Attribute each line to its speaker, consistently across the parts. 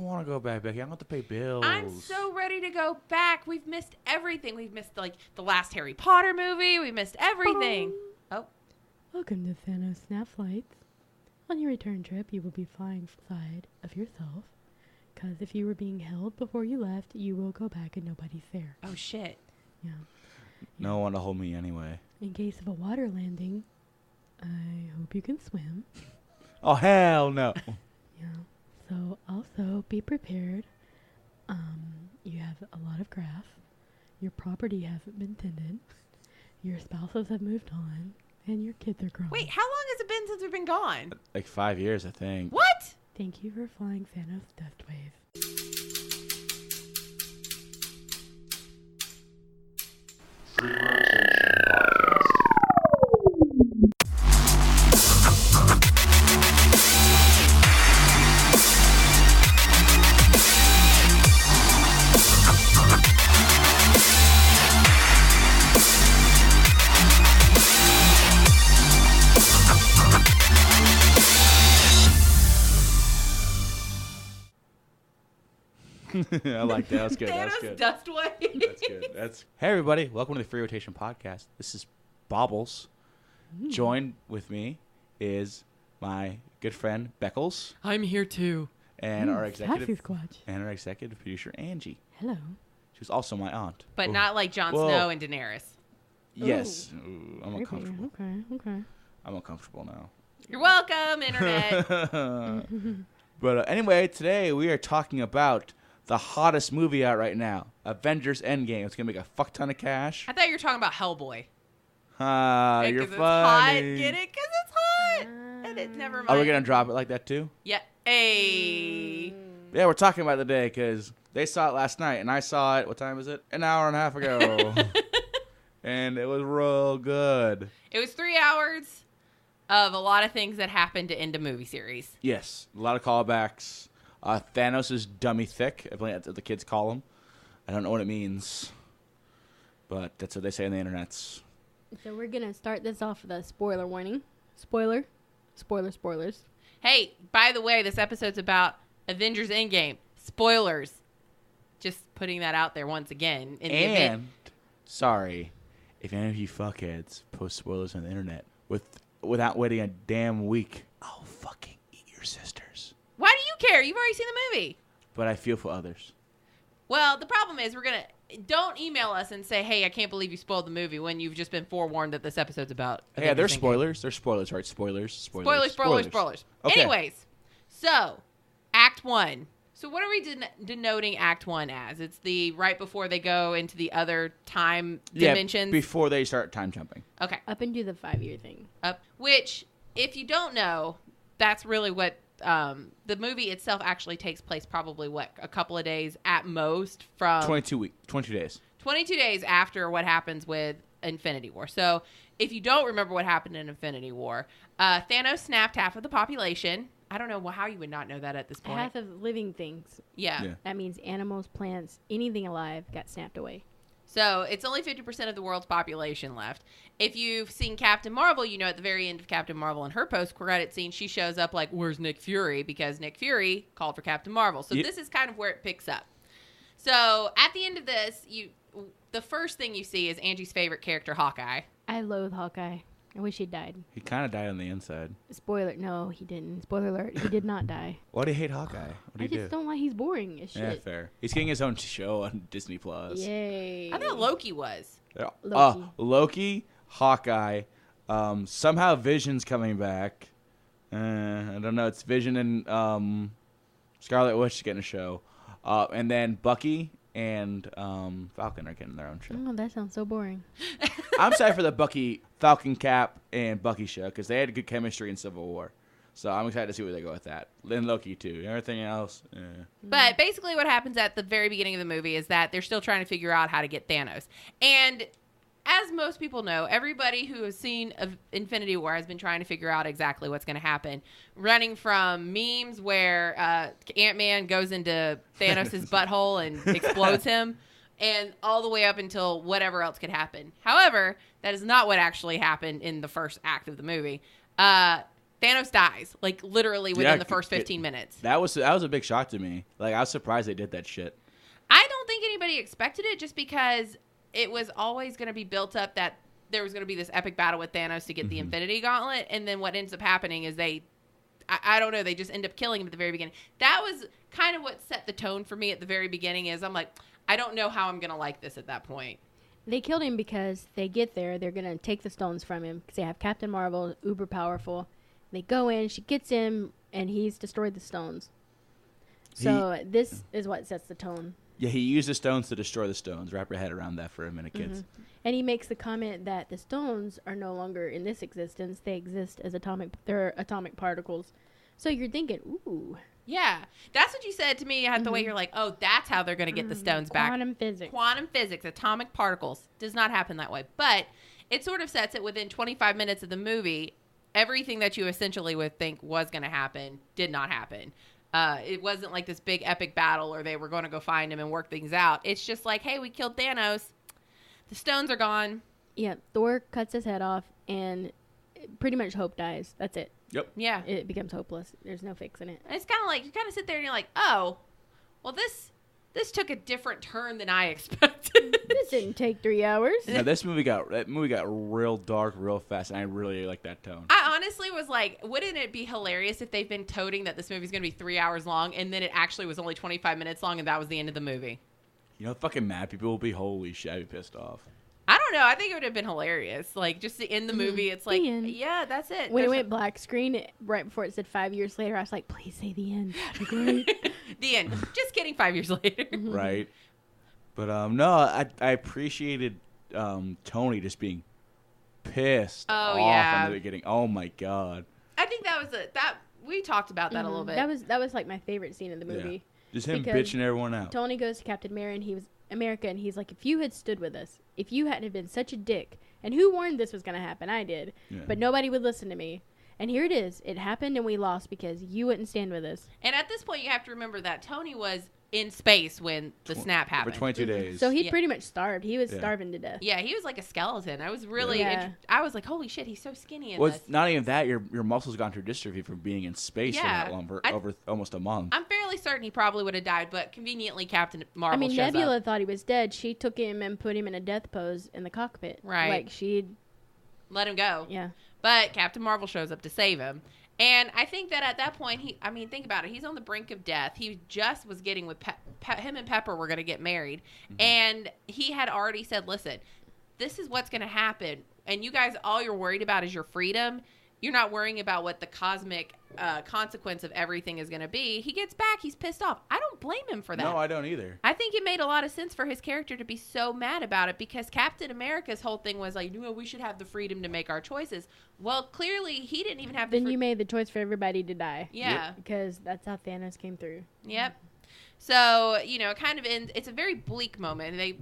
Speaker 1: don't want to go back, Becky. I want to pay bills.
Speaker 2: I'm so ready to go back. We've missed everything. We've missed like the last Harry Potter movie. We missed everything. Oh.
Speaker 3: Welcome to Thanos Snap Flights. On your return trip, you will be flying side of yourself. Because if you were being held before you left, you will go back and nobody's there.
Speaker 2: Oh, shit.
Speaker 3: Yeah.
Speaker 1: No one to hold me anyway.
Speaker 3: In case of a water landing, I hope you can swim.
Speaker 1: Oh, hell no.
Speaker 3: Yeah. So also be prepared. You have a lot of grass. Your property hasn't been tended. Your spouses have moved on. And your kids are grown.
Speaker 2: Wait, how long has it been since we've been gone?
Speaker 1: Like 5 years, I think.
Speaker 2: What?
Speaker 3: Thank you for flying Thanos Dust Wave.
Speaker 4: TheFreeRotation podcast.
Speaker 1: I like that. That's good. That's
Speaker 2: Thanos
Speaker 1: good.
Speaker 2: Dust Wave.
Speaker 1: That's good. Hey, everybody. Welcome to the Free Rotation podcast. This is Bobbles. Joined with me is my good friend, Beckles.
Speaker 2: I'm here too.
Speaker 1: And our
Speaker 3: Sassy
Speaker 1: executive
Speaker 3: Squatch.
Speaker 1: and our executive producer, Angie.
Speaker 3: Hello.
Speaker 1: She was also my aunt.
Speaker 2: But
Speaker 1: Oh.
Speaker 2: not like Jon
Speaker 1: Whoa.
Speaker 2: Snow and Daenerys.
Speaker 1: Yes. Ooh, I'm
Speaker 3: Creepy.
Speaker 1: uncomfortable.
Speaker 3: Okay.
Speaker 1: I'm uncomfortable now.
Speaker 2: You're welcome, Internet.
Speaker 1: But anyway, today we are talking about the hottest movie out right now, Avengers Endgame. It's going to make a fuck ton of cash.
Speaker 2: I thought you were talking about Hellboy.
Speaker 1: Ah,
Speaker 2: Yeah,
Speaker 1: you're
Speaker 2: 'cause
Speaker 1: funny.
Speaker 2: It's hot. Get it? Because it's hot. And it never mind.
Speaker 1: Are we going to drop it like that too?
Speaker 2: Yeah. Hey.
Speaker 1: Yeah, we're talking about it today because they saw it last night, and I saw it, what time is it? An hour and a half ago. And it was real good.
Speaker 2: It was 3 hours of a lot of things that happened to end a movie series.
Speaker 1: Yes, a lot of callbacks. Thanos is dummy thick. I believe that's what the kids call him. I don't know what it means, but that's what they say on the internets.
Speaker 5: So we're going to start this off with a spoiler warning. Spoilers.
Speaker 2: Hey, by the way, this episode's about Avengers Endgame. Spoilers. Just putting that out there once again. In the event.
Speaker 1: And, sorry, if any of you fuckheads post spoilers on the internet without waiting a damn week, I'll fucking eat your sisters.
Speaker 2: Why do you care? You've already seen the movie.
Speaker 1: But I feel for others.
Speaker 2: Well, the problem is don't email us and say, hey, I can't believe you spoiled the movie when you've just been forewarned that this episode's about.
Speaker 1: Yeah,
Speaker 2: Avengers
Speaker 1: there's
Speaker 2: Endgame.
Speaker 1: spoilers. There's spoilers, right? Spoilers.
Speaker 2: Spoilers.
Speaker 1: Okay.
Speaker 2: Anyways, so Act 1. So what are we denoting Act 1 as? It's the right before they go into the other time dimensions?
Speaker 1: Before they start time jumping.
Speaker 2: Okay.
Speaker 5: Up and do the 5-year thing.
Speaker 2: Which, if you don't know, that's really what the movie itself actually takes place probably, a couple of days at most from...
Speaker 1: 22 days.
Speaker 2: 22 days after what happens with Infinity War. So if you don't remember what happened in Infinity War, Thanos snapped half of the population. I don't know how you would not know that at this point.
Speaker 5: Half of living things.
Speaker 2: Yeah.
Speaker 5: That means animals, plants, anything alive got snapped away.
Speaker 2: So it's only 50% of the world's population left. If you've seen Captain Marvel, you know at the very end of Captain Marvel in her post-credit scene, she shows up like, where's Nick Fury? Because Nick Fury called for Captain Marvel. So this is kind of where it picks up. So at the end of this, the first thing you see is Angie's favorite character, Hawkeye.
Speaker 5: I loathe Hawkeye. I wish he'd died.
Speaker 1: He kind of died on the inside.
Speaker 5: Spoiler. No, he didn't. Spoiler alert. He did not die.
Speaker 1: Why do you hate Hawkeye? What do
Speaker 5: I
Speaker 1: you do?
Speaker 5: just don't like he's boring as shit.
Speaker 1: Yeah, fair. He's getting his own show on Disney Plus.
Speaker 5: Yay.
Speaker 2: I thought Loki was.
Speaker 5: Loki.
Speaker 1: Loki, Hawkeye. Somehow Vision's coming back. I don't know. It's Vision and Scarlet Witch getting a show. And then Bucky and Falcon are getting their own show.
Speaker 5: Oh, that sounds so boring.
Speaker 1: I'm excited for the Bucky, Falcon, Cap, and Bucky show because they had good chemistry in Civil War. So I'm excited to see where they go with that. Then Loki, too. Everything else,
Speaker 2: But basically what happens at the very beginning of the movie is that they're still trying to figure out how to get Thanos. And as most people know, everybody who has seen Infinity War has been trying to figure out exactly what's going to happen. Running from memes where Ant-Man goes into Thanos' butthole and explodes him, and all the way up until whatever else could happen. However, that is not what actually happened in the first act of the movie. Thanos dies, like literally within the first 15 minutes.
Speaker 1: That was a big shock to me. Like, I was surprised they did that shit.
Speaker 2: I don't think anybody expected it just because it was always going to be built up that there was going to be this epic battle with Thanos to get the Infinity Gauntlet. And then what ends up happening is I don't know, they just end up killing him at the very beginning. That was kind of what set the tone for me at the very beginning is I'm like, I don't know how I'm going to like this at that point.
Speaker 5: They killed him because they get there. They're going to take the stones from him because they have Captain Marvel, uber powerful. They go in, she gets him, and he's destroyed the stones. So this is what sets the tone.
Speaker 1: Yeah, he used the stones to destroy the stones. Wrap your head around that for a minute, kids.
Speaker 5: And he makes the comment that the stones are no longer in this existence. They exist as they're atomic particles. So you're thinking, ooh.
Speaker 2: Yeah. That's what you said to me the way you're like, oh, that's how they're going to get the stones back.
Speaker 5: Quantum physics.
Speaker 2: Quantum physics, atomic particles. Does not happen that way. But it sort of sets it within 25 minutes of the movie. Everything that you essentially would think was going to happen did not happen. It wasn't like this big epic battle or they were going to go find him and work things out. It's just like, hey, we killed Thanos. The stones are gone.
Speaker 5: Yeah, Thor cuts his head off and pretty much Hope dies. That's it.
Speaker 1: Yep.
Speaker 2: Yeah.
Speaker 5: It becomes hopeless. There's no fixing it.
Speaker 2: And it's kind of like, you kind of sit there and you're like, oh, well, this took a different turn than I expected.
Speaker 5: This didn't take 3 hours.
Speaker 1: Now, that movie got real dark real fast, and I really like that tone.
Speaker 2: I honestly was like, wouldn't it be hilarious if they've been toting that this movie's going to be 3 hours long, and then it actually was only 25 minutes long, and that was the end of the movie?
Speaker 1: You know how fucking mad people will be? Holy shit, I'd be pissed off.
Speaker 2: I don't know. I think it would have been hilarious. Like, just to end the movie, it's like,
Speaker 5: The end.
Speaker 2: yeah, that's it.
Speaker 5: When it
Speaker 2: There's
Speaker 5: went black screen, right before it said 5 years later, I was like, please say the end. That'd be great.
Speaker 2: the end. Just kidding, 5 years later.
Speaker 1: Right? But, no, I appreciated Tony just being pissed off
Speaker 2: yeah.
Speaker 1: in the beginning. Oh, my God.
Speaker 2: I think that was we talked about that a little bit.
Speaker 5: That was like my favorite scene in the movie.
Speaker 1: Yeah. Just him
Speaker 5: Because
Speaker 1: bitching everyone out.
Speaker 5: Tony goes to Captain America, and he's like, if you had stood with us, if you hadn't have been such a dick, and who warned this was going to happen? I did.
Speaker 1: Yeah.
Speaker 5: But nobody would listen to me. And here it is. It happened, and we lost because you wouldn't stand with us.
Speaker 2: And at this point, you have to remember that Tony was in space when the snap happened.
Speaker 1: For 22 days.
Speaker 5: So he
Speaker 2: Yeah.
Speaker 5: pretty much starved. He was starving to death.
Speaker 2: Yeah, he was like a skeleton. I was really,
Speaker 5: Yeah.
Speaker 2: I was like, holy shit, he's so skinny in
Speaker 1: Well,
Speaker 2: this.
Speaker 1: it's not even that. Your muscles gone through dystrophy from being in space for
Speaker 2: Yeah.
Speaker 1: that long, for
Speaker 2: I-
Speaker 1: over almost a month.
Speaker 2: I'm fairly certain he probably would have died, but conveniently Captain Marvel
Speaker 5: I mean,
Speaker 2: shows
Speaker 5: Nebula
Speaker 2: up.
Speaker 5: thought he was dead. She took him and put him in a death pose in the cockpit.
Speaker 2: Right.
Speaker 5: Like, she'd,
Speaker 2: Let him go.
Speaker 5: yeah.
Speaker 2: But Captain Marvel shows up to save him. And I think that at that point, think about it. He's on the brink of death. He just was getting with him and Pepper were going to get married. And he had already said, listen, this is what's going to happen. And you guys, all you're worried about is your freedom. You're not worrying about what the cosmic consequence of everything is going to be. He gets back. He's pissed off. I don't blame him for that.
Speaker 1: No, I don't either.
Speaker 2: I think it made a lot of sense for his character to be so mad about it because Captain America's whole thing was like, we should have the freedom to make our choices. Well, clearly he didn't even have the
Speaker 5: Then you made the choice for everybody to die.
Speaker 2: Yeah.
Speaker 5: Because that's how Thanos came through.
Speaker 2: Yep. So, it kind of ends. It's a very bleak moment. They,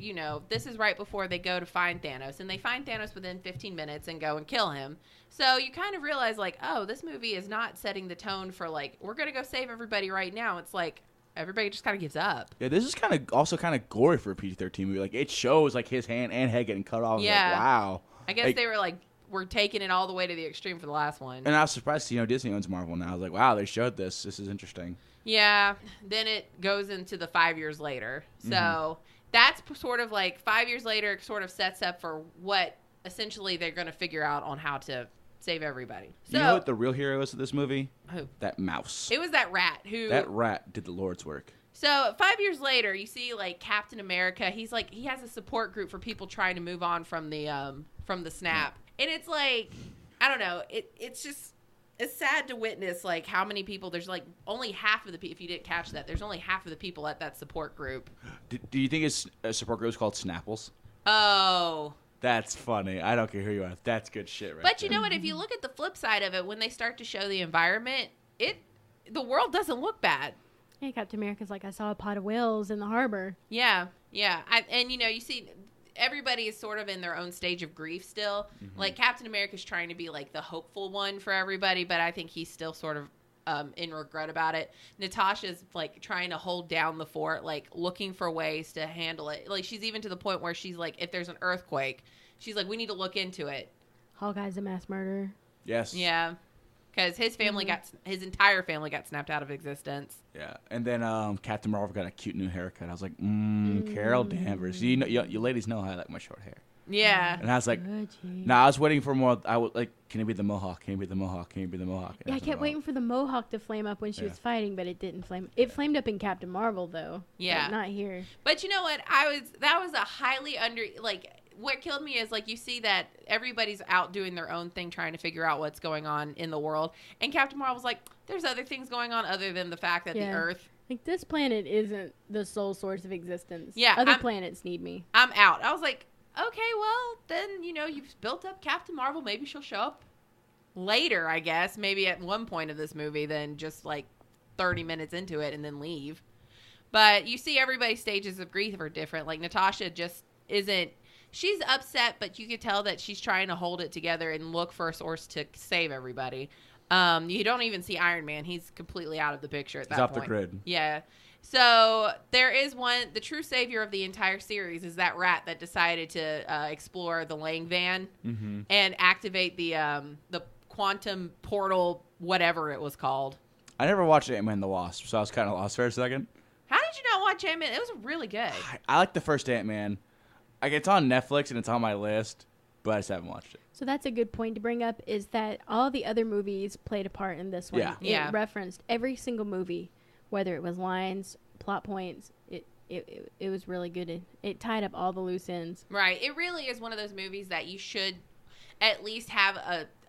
Speaker 2: this is right before they go to find Thanos. And they find Thanos within 15 minutes and go and kill him. So you kind of realize, like, oh, this movie is not setting the tone for, like, we're going to go save everybody right now. It's like everybody just kind of gives up.
Speaker 1: Yeah, this is kind of gory for a PG-13 movie. Like, it shows, like, his hand and head getting cut off.
Speaker 2: Yeah.
Speaker 1: Like, wow.
Speaker 2: I guess
Speaker 1: Like,
Speaker 2: they were like, we're taking it all the way to the extreme for the last one.
Speaker 1: And I was surprised, Disney owns Marvel now. I was like, wow, they showed this. This is interesting.
Speaker 2: Yeah. Then it goes into the 5 years later. So that's sort of like 5 years later, it sort of sets up for what essentially they're going to figure out on how to save everybody. So,
Speaker 1: You know what the real hero is of this movie?
Speaker 2: Who?
Speaker 1: That mouse.
Speaker 2: It was that rat who.
Speaker 1: That rat did the Lord's work.
Speaker 2: So 5 years later, you see like Captain America. He's like he has a support group for people trying to move on from the snap, and it's like I don't know. It's just it's sad to witness like how many people there's like only half of the people. If you didn't catch that, there's only half of the people at that support group.
Speaker 1: Do you think it's a support group is called Snapples?
Speaker 2: Oh.
Speaker 1: That's funny. I don't care who you are. That's good shit, right?
Speaker 2: But you know what? If you look at the flip side of it, when they start to show the environment, the world doesn't look bad.
Speaker 5: Yeah, Captain America's like, I saw a pot of whales in the harbor.
Speaker 2: Yeah, yeah. You see, everybody is sort of in their own stage of grief still. Like, Captain America's trying to be, like, the hopeful one for everybody, but I think he's still sort of in regret about it. Natasha's, like, trying to hold down the fort, like, looking for ways to handle it. Like, she's even to the point where she's like, if there's an earthquake, she's like, we need to look into it.
Speaker 5: Hawkeye's a mass murderer.
Speaker 1: Yes.
Speaker 2: Yeah. because his family his entire family got snapped out of existence.
Speaker 1: Yeah, and then Captain Marvel got a cute new haircut. I was like, Carol Danvers. You know, you ladies know how I like my short hair.
Speaker 2: Yeah.
Speaker 1: And I was like, I was waiting for more. I was like, can it be the mohawk? Can it be the mohawk? Can it be the mohawk?
Speaker 5: Yeah, I kept waiting for the mohawk to flame up when she was fighting, but it didn't flame. It flamed up in Captain Marvel, though.
Speaker 2: Yeah.
Speaker 5: But not here.
Speaker 2: But you know what? That was a highly what killed me is, like, you see that everybody's out doing their own thing, trying to figure out what's going on in the world. And Captain Marvel's like, there's other things going on other than the fact that the Earth.
Speaker 5: Like, this planet isn't the sole source of existence.
Speaker 2: Yeah.
Speaker 5: Other planets need me.
Speaker 2: I'm out. I was like, okay, well, then, you've built up Captain Marvel. Maybe she'll show up later, I guess. Maybe at one point of this movie than just, like, 30 minutes into it and then leave. But you see everybody's stages of grief are different. Like, Natasha just isn't... She's upset, but you could tell that she's trying to hold it together and look for a source to save everybody. You don't even see Iron Man. He's completely out of the picture at that point.
Speaker 1: He's off the grid.
Speaker 2: Yeah. So there is the true savior of the entire series is that rat that decided to explore the Lang van and activate the quantum portal, whatever it was called.
Speaker 1: I never watched Ant-Man and the Wasp, so I was kind of lost for a second.
Speaker 2: How did you not watch Ant-Man? It was really good.
Speaker 1: I like the first Ant-Man. Like, it's on Netflix and it's on my list, but I just haven't watched it.
Speaker 5: So that's a good point to bring up, is that all the other movies played a part in this one.
Speaker 1: Yeah.
Speaker 5: It referenced every single movie, whether it was lines, plot points. It was really good. It tied up all the loose ends.
Speaker 2: Right. It really is one of those movies that you should at least have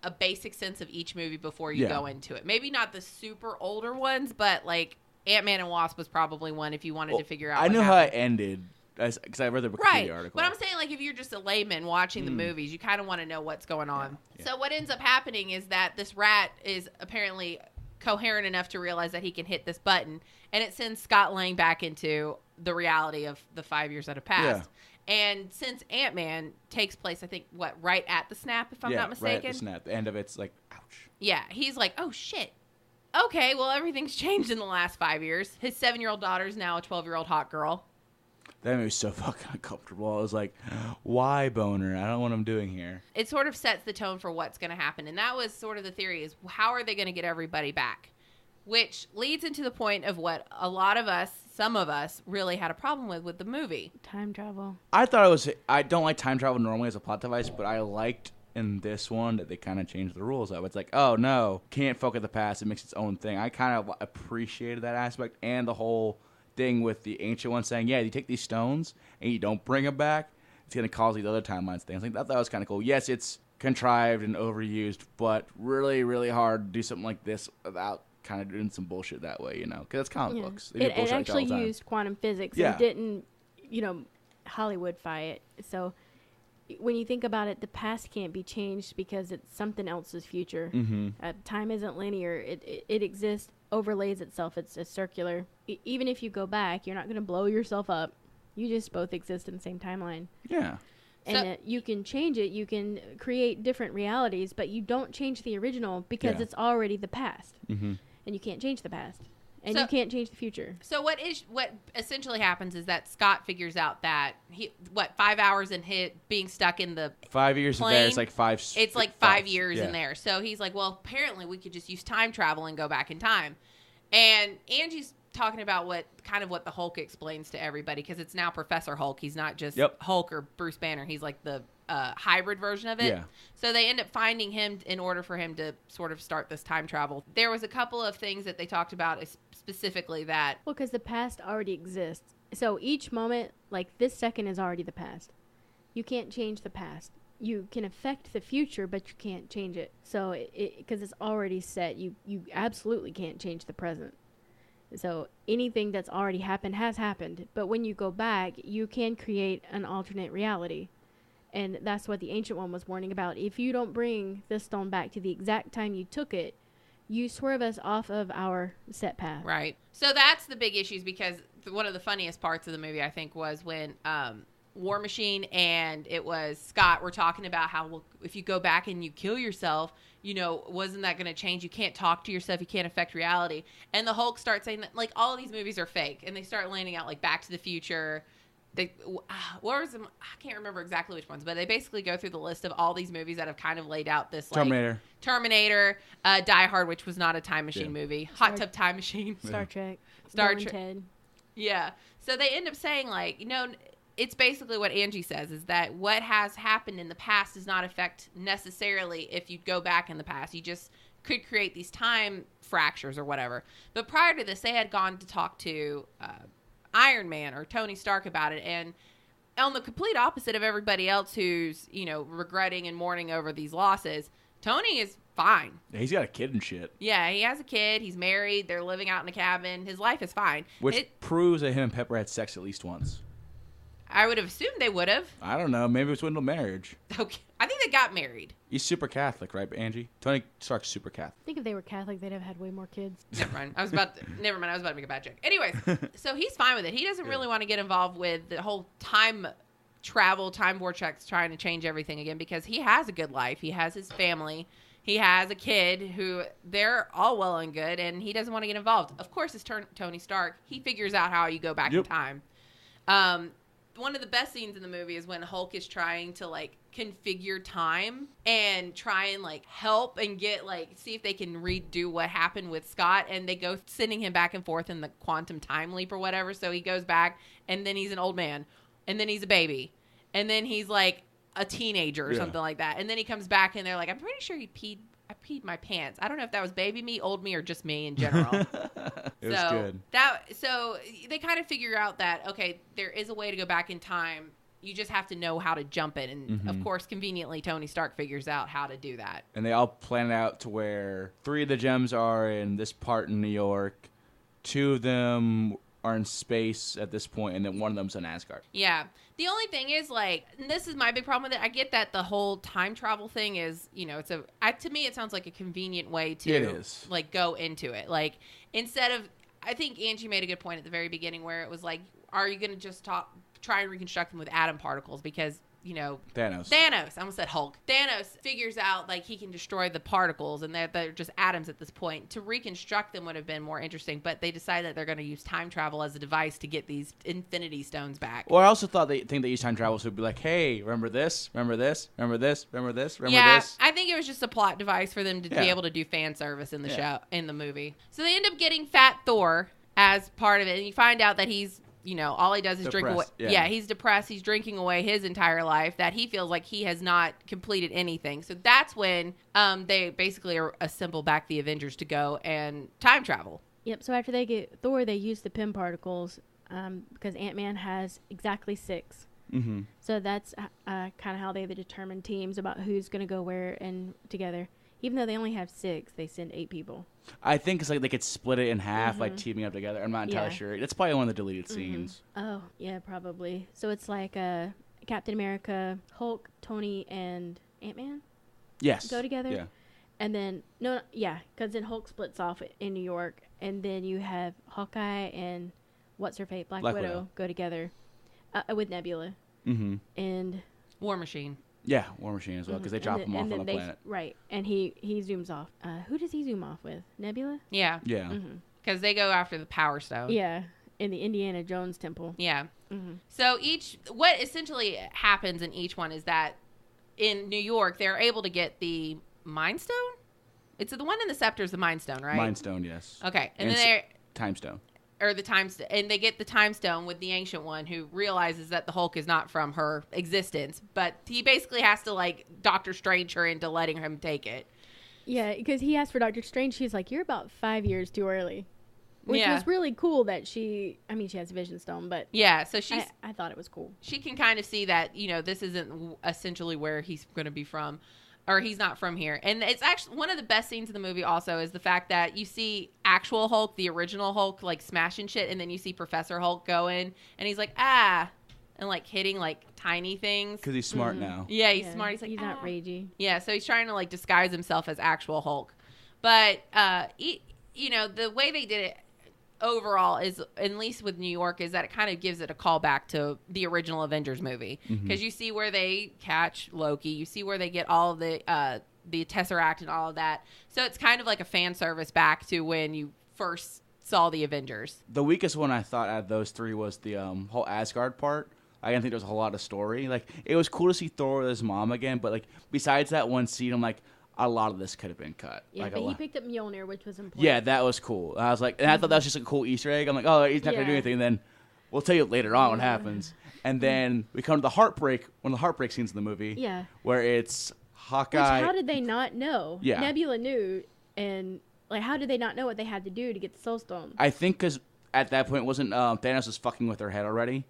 Speaker 2: a basic sense of each movie before you go into it. Maybe not the super older ones, but, like, Ant-Man and Wasp was probably one if you wanted to figure out
Speaker 1: I knew how it ended. Because I read the Wikipedia article.
Speaker 2: But I'm saying, like, if you're just a layman watching the movies, you kind of want to know what's going on. Yeah. So what ends up happening is that this rat is apparently coherent enough to realize that he can hit this button, and it sends Scott Lang back into the reality of the 5 years that have passed. Yeah. And since Ant-Man takes place, I think, right at the snap, if I'm not mistaken?
Speaker 1: Right at the snap. The end of it's like, ouch.
Speaker 2: Yeah, he's like, oh, shit. Okay, well, everything's changed in the last 5 years. His 7-year-old daughter is now a 12-year-old hot girl.
Speaker 1: That made me so fucking uncomfortable. I was like, why, boner? I don't know what I'm doing here.
Speaker 2: It sort of sets the tone for what's going to happen. And that was sort of the theory, is how are they going to get everybody back? Which leads into the point of what a lot of us, some of us, really had a problem with the movie.
Speaker 5: Time travel.
Speaker 1: I thought it was... I don't like time travel normally as a plot device, but I liked in this one that they kind of changed the rules of. It's like, oh, no, can't focus the past. It makes its own thing. I kind of appreciated that aspect and the whole... thing with the ancient one saying, you take these stones and you don't bring them back, it's going to cause these other timelines things. Like, that was kind of cool. Yes, it's contrived and overused, but really, really hard to do something like this without kind of doing some bullshit that way, because it's comic books.
Speaker 5: It actually used quantum physics.
Speaker 1: Yeah.
Speaker 5: And didn't, Hollywoodify it. So when you think about it, the past can't be changed because it's something else's future. Time isn't linear. It exists, overlays itself. It's circular. Even if you go back, you're not going to blow yourself up. You just both exist in the same timeline.
Speaker 1: Yeah.
Speaker 5: And you can change it. You can create different realities, but you don't change the original because it's already the past. And you can't change the past. And you can't change the future. So
Speaker 2: what essentially happens is that Scott figures out that 5 hours in being stuck in the
Speaker 1: 5 years
Speaker 2: plane,
Speaker 1: there, it's like five.
Speaker 2: It's like 5 years in there. So he's like, well, apparently we could just use time travel and go back in time. And Angie's talking about what the Hulk explains to everybody, because it's now Professor Hulk. He's not just Hulk or Bruce Banner. He's like the hybrid version of it. Yeah. So they end up finding him in order for him to sort of start this time travel. There was a couple of things that they talked about specifically that...
Speaker 5: Well, because the past already exists. So each moment, like this second, is already the past. You can't change the past. You can affect the future, but you can't change it. So because it's already set, you absolutely can't change the present. So anything that's already happened has happened. But when you go back, you can create an alternate reality. And that's what the Ancient One was warning about. If you don't bring this stone back to the exact time you took it, you swerve us off of our set path.
Speaker 2: Right. So that's the big issues, because one of the funniest parts of the movie, I think, was when War Machine and it was Scott were talking about how, well, if you go back and you kill yourself, wasn't that going to change? You can't talk to yourself. You can't affect reality. And the Hulk starts saying that, like, all of these movies are fake. And they start laying out, like, Back to the Future, what was them? I can't remember exactly which ones, but they basically go through the list of all these movies that have kind of laid out this like Terminator, Die Hard, which was not a time machine movie, Hot Tub Time Machine,
Speaker 5: Star Trek,
Speaker 2: Star
Speaker 5: Bill and
Speaker 2: Trek.
Speaker 5: Ted.
Speaker 2: Yeah. So they end up saying like, it's basically what Angie says is that what has happened in the past does not affect necessarily if you go back in the past. You just could create these time fractures or whatever. But prior to this, they had gone to talk to Iron Man or Tony Stark about it. And on the complete opposite of everybody else who's, regretting and mourning over these losses, Tony is fine.
Speaker 1: Yeah, he's got a kid and shit.
Speaker 2: Yeah, he has a kid. He's married. They're living out in a cabin. His life is fine.
Speaker 1: Which proves that him and Pepper had sex at least once.
Speaker 2: I would have assumed they would have.
Speaker 1: I don't know. Maybe it's dwindled marriage.
Speaker 2: Okay. I think they got married.
Speaker 1: He's super Catholic, right, Angie? Tony Stark's super Catholic.
Speaker 5: I think if they were Catholic, they'd have had way more kids.
Speaker 2: Never mind. I was about to make a bad joke. Anyways, so he's fine with it. He doesn't really want to get involved with the whole time travel, time vortex, trying to change everything again because he has a good life. He has his family. He has a kid who they're all well and good, and he doesn't want to get involved. Of course, it's Tony Stark. He figures out how you go back in time. One of the best scenes in the movie is when Hulk is trying to like configure time and try and like help and get like see if they can redo what happened with Scott, and they go sending him back and forth in the quantum time leap or whatever. So he goes back and then he's an old man and then he's a baby and then he's like a teenager or something like that, and then he comes back and they're like, I'm pretty sure I peed my pants. I don't know if that was baby me, old me, or just me in general.
Speaker 1: It was good.
Speaker 2: So they kind of figure out that, okay, there is a way to go back in time. You just have to know how to jump it. And, of course, conveniently, Tony Stark figures out how to do that.
Speaker 1: And they all plan it out to where 3 of the gems are in this part in New York. 2 of them are in space at this point, and then 1 of them's in Asgard.
Speaker 2: Yeah. The only thing is, like, and this is my big problem with it. I get that the whole time travel thing is, to me, it sounds like a convenient way to, like, go into it. Like, instead of, I think Angie made a good point at the very beginning where it was like, are you going to just try and reconstruct them with atom particles? Because, Thanos. I almost said Hulk. Thanos figures out, like, he can destroy the particles, and they're just atoms at this point. To reconstruct them would have been more interesting, but they decide that they're going to use time travel as a device to get these Infinity Stones back.
Speaker 1: Well, I also thought they use time travel to be like, hey, remember this? Remember this? Remember this? Remember this? Remember this?
Speaker 2: I think it was just a plot device for them to be able to do fan service in the show, in the movie. So they end up getting Fat Thor as part of it, and you find out that he's all he does is drink away. Yeah, he's depressed. He's drinking away his entire life that he feels like he has not completed anything. So that's when they basically assemble back the Avengers to go and time travel.
Speaker 5: Yep. So after they get Thor, they use the Pym particles because Ant-Man has exactly 6.
Speaker 1: Mm-hmm.
Speaker 5: So that's kind of how they determine teams about who's going to go where and together. Even though they only have 6, they send 8 people.
Speaker 1: I think it's like they could split it in half, like teaming up together. I'm not entirely sure. That's probably one of the deleted scenes.
Speaker 5: Oh, yeah, probably. So it's like Captain America, Hulk, Tony, and Ant-Man?
Speaker 1: Yes.
Speaker 5: Go together?
Speaker 1: Yeah.
Speaker 5: And then, because then Hulk splits off in New York, and then you have Hawkeye and What's-Her-Face, Black Widow, go together with Nebula.
Speaker 1: Mm-hmm.
Speaker 5: And
Speaker 2: War Machine.
Speaker 1: Yeah, War Machine as well, because they drop him off on the planet.
Speaker 5: Right, and he zooms off. Who does he zoom off with? Nebula?
Speaker 2: Yeah.
Speaker 1: Yeah.
Speaker 2: Because they go after the Power Stone.
Speaker 5: Yeah, in the Indiana Jones temple.
Speaker 2: Yeah. So what essentially happens in each one is that in New York, they're able to get the Mind Stone? It's the one in the scepter is the Mind Stone, right?
Speaker 1: Mind Stone, yes.
Speaker 2: Okay. And then they're...
Speaker 1: Time Stone.
Speaker 2: Or the time, and they get the Time Stone with the Ancient One, who realizes that the Hulk is not from her existence, but he basically has to like Doctor Strange her into letting him take it.
Speaker 5: Yeah, because he asked for Doctor Strange. She's like, "You're about 5 years too early," which was really cool. That she has a Vision Stone, but
Speaker 2: so she's.
Speaker 5: I thought it was cool.
Speaker 2: She can kind of see that this isn't essentially where he's going to be from. Or he's not from here. And it's actually one of the best scenes in the movie also is the fact that you see actual Hulk, the original Hulk, like smashing shit. And then you see Professor Hulk going and he's like, and like hitting like tiny things.
Speaker 1: Because he's smart now.
Speaker 2: Yeah, he's smart. He's like,
Speaker 5: he's not ragey.
Speaker 2: Yeah, so he's trying to like disguise himself as actual Hulk. But, the way they did it overall is, at least with New York, is that it kind of gives it a callback to the original Avengers movie. Because you see where they catch Loki. You see where they get all of the Tesseract and all of that. So it's kind of like a fan service back to when you first saw the Avengers.
Speaker 1: The weakest one I thought out of those 3 was the whole Asgard part, I didn't think there was a whole lot of story. Like, it was cool to see Thor with his mom again, but like besides that one scene, I'm like, a lot of this could have been cut.
Speaker 5: Yeah,
Speaker 1: like,
Speaker 5: but he picked up Mjolnir, which was important.
Speaker 1: Yeah, that was cool. I was like, and I thought that was just a cool Easter egg. I'm like, oh, he's not gonna do anything. And then we'll tell you later on what happens. And then we come to the heartbreak, one of the heartbreak scenes in the movie.
Speaker 5: Yeah.
Speaker 1: Where it's Hawkeye.
Speaker 5: Which, how did they not know?
Speaker 1: Yeah.
Speaker 5: Nebula knew, and like, how did they not know what they had to do to get the Soul Stone?
Speaker 1: I think because at that point wasn't Thanos was fucking with her head already.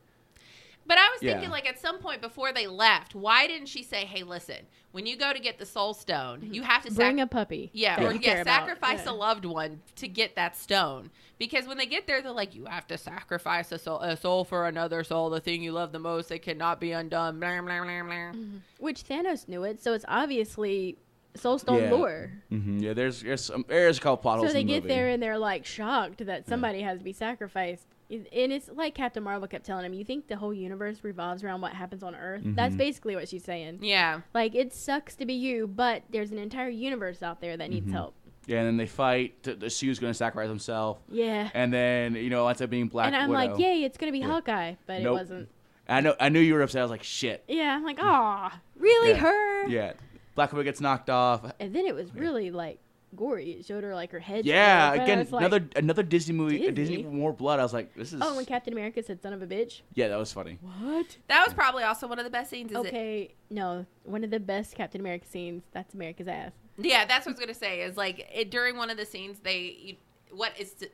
Speaker 2: But I was thinking, like, at some point before they left, why didn't she say, hey, listen, when you go to get the Soul Stone, you have to
Speaker 5: bring a puppy.
Speaker 2: Sacrifice a loved one to get that stone. Because when they get there, they're like, you have to sacrifice a soul for another soul, the thing you love the most. It cannot be undone. Blah, blah, blah, blah.
Speaker 5: Which Thanos knew it, so it's obviously Soul Stone lore.
Speaker 1: Yeah, there's a couple plot holes
Speaker 5: So they
Speaker 1: in the
Speaker 5: get
Speaker 1: movie.
Speaker 5: there and they're like shocked that somebody has to be sacrificed. And it's like Captain Marvel kept telling him, you think the whole universe revolves around what happens on Earth? That's basically what she's saying.
Speaker 2: Yeah.
Speaker 5: Like, it sucks to be you, but there's an entire universe out there that needs help.
Speaker 1: Yeah, and then they fight. The Sue's going to sacrifice himself.
Speaker 5: Yeah.
Speaker 1: And then, ends up being Black Widow.
Speaker 5: And I'm like, yay, it's going to be Hawkeye. But
Speaker 1: Nope.
Speaker 5: it wasn't.
Speaker 1: I knew you were upset. I was like, shit.
Speaker 5: Yeah, I'm like, aw, really
Speaker 1: Yeah.
Speaker 5: her?
Speaker 1: Yeah. Black Widow gets knocked off.
Speaker 5: And then it was really, like, gory. It showed her, like, her head.
Speaker 1: Yeah,
Speaker 5: showed up, and I
Speaker 1: again,
Speaker 5: was like,
Speaker 1: another Disney movie.
Speaker 5: Disney?
Speaker 1: Disney more blood. I was like, this is.
Speaker 5: oh, when Captain America said son of a bitch?
Speaker 1: Yeah, that was funny.
Speaker 5: What?
Speaker 2: That was probably also one of the best scenes.
Speaker 5: Okay, no. One of the best Captain America scenes, that's America's ass.
Speaker 2: Yeah, that's what I was gonna say. Is like during one of the scenes,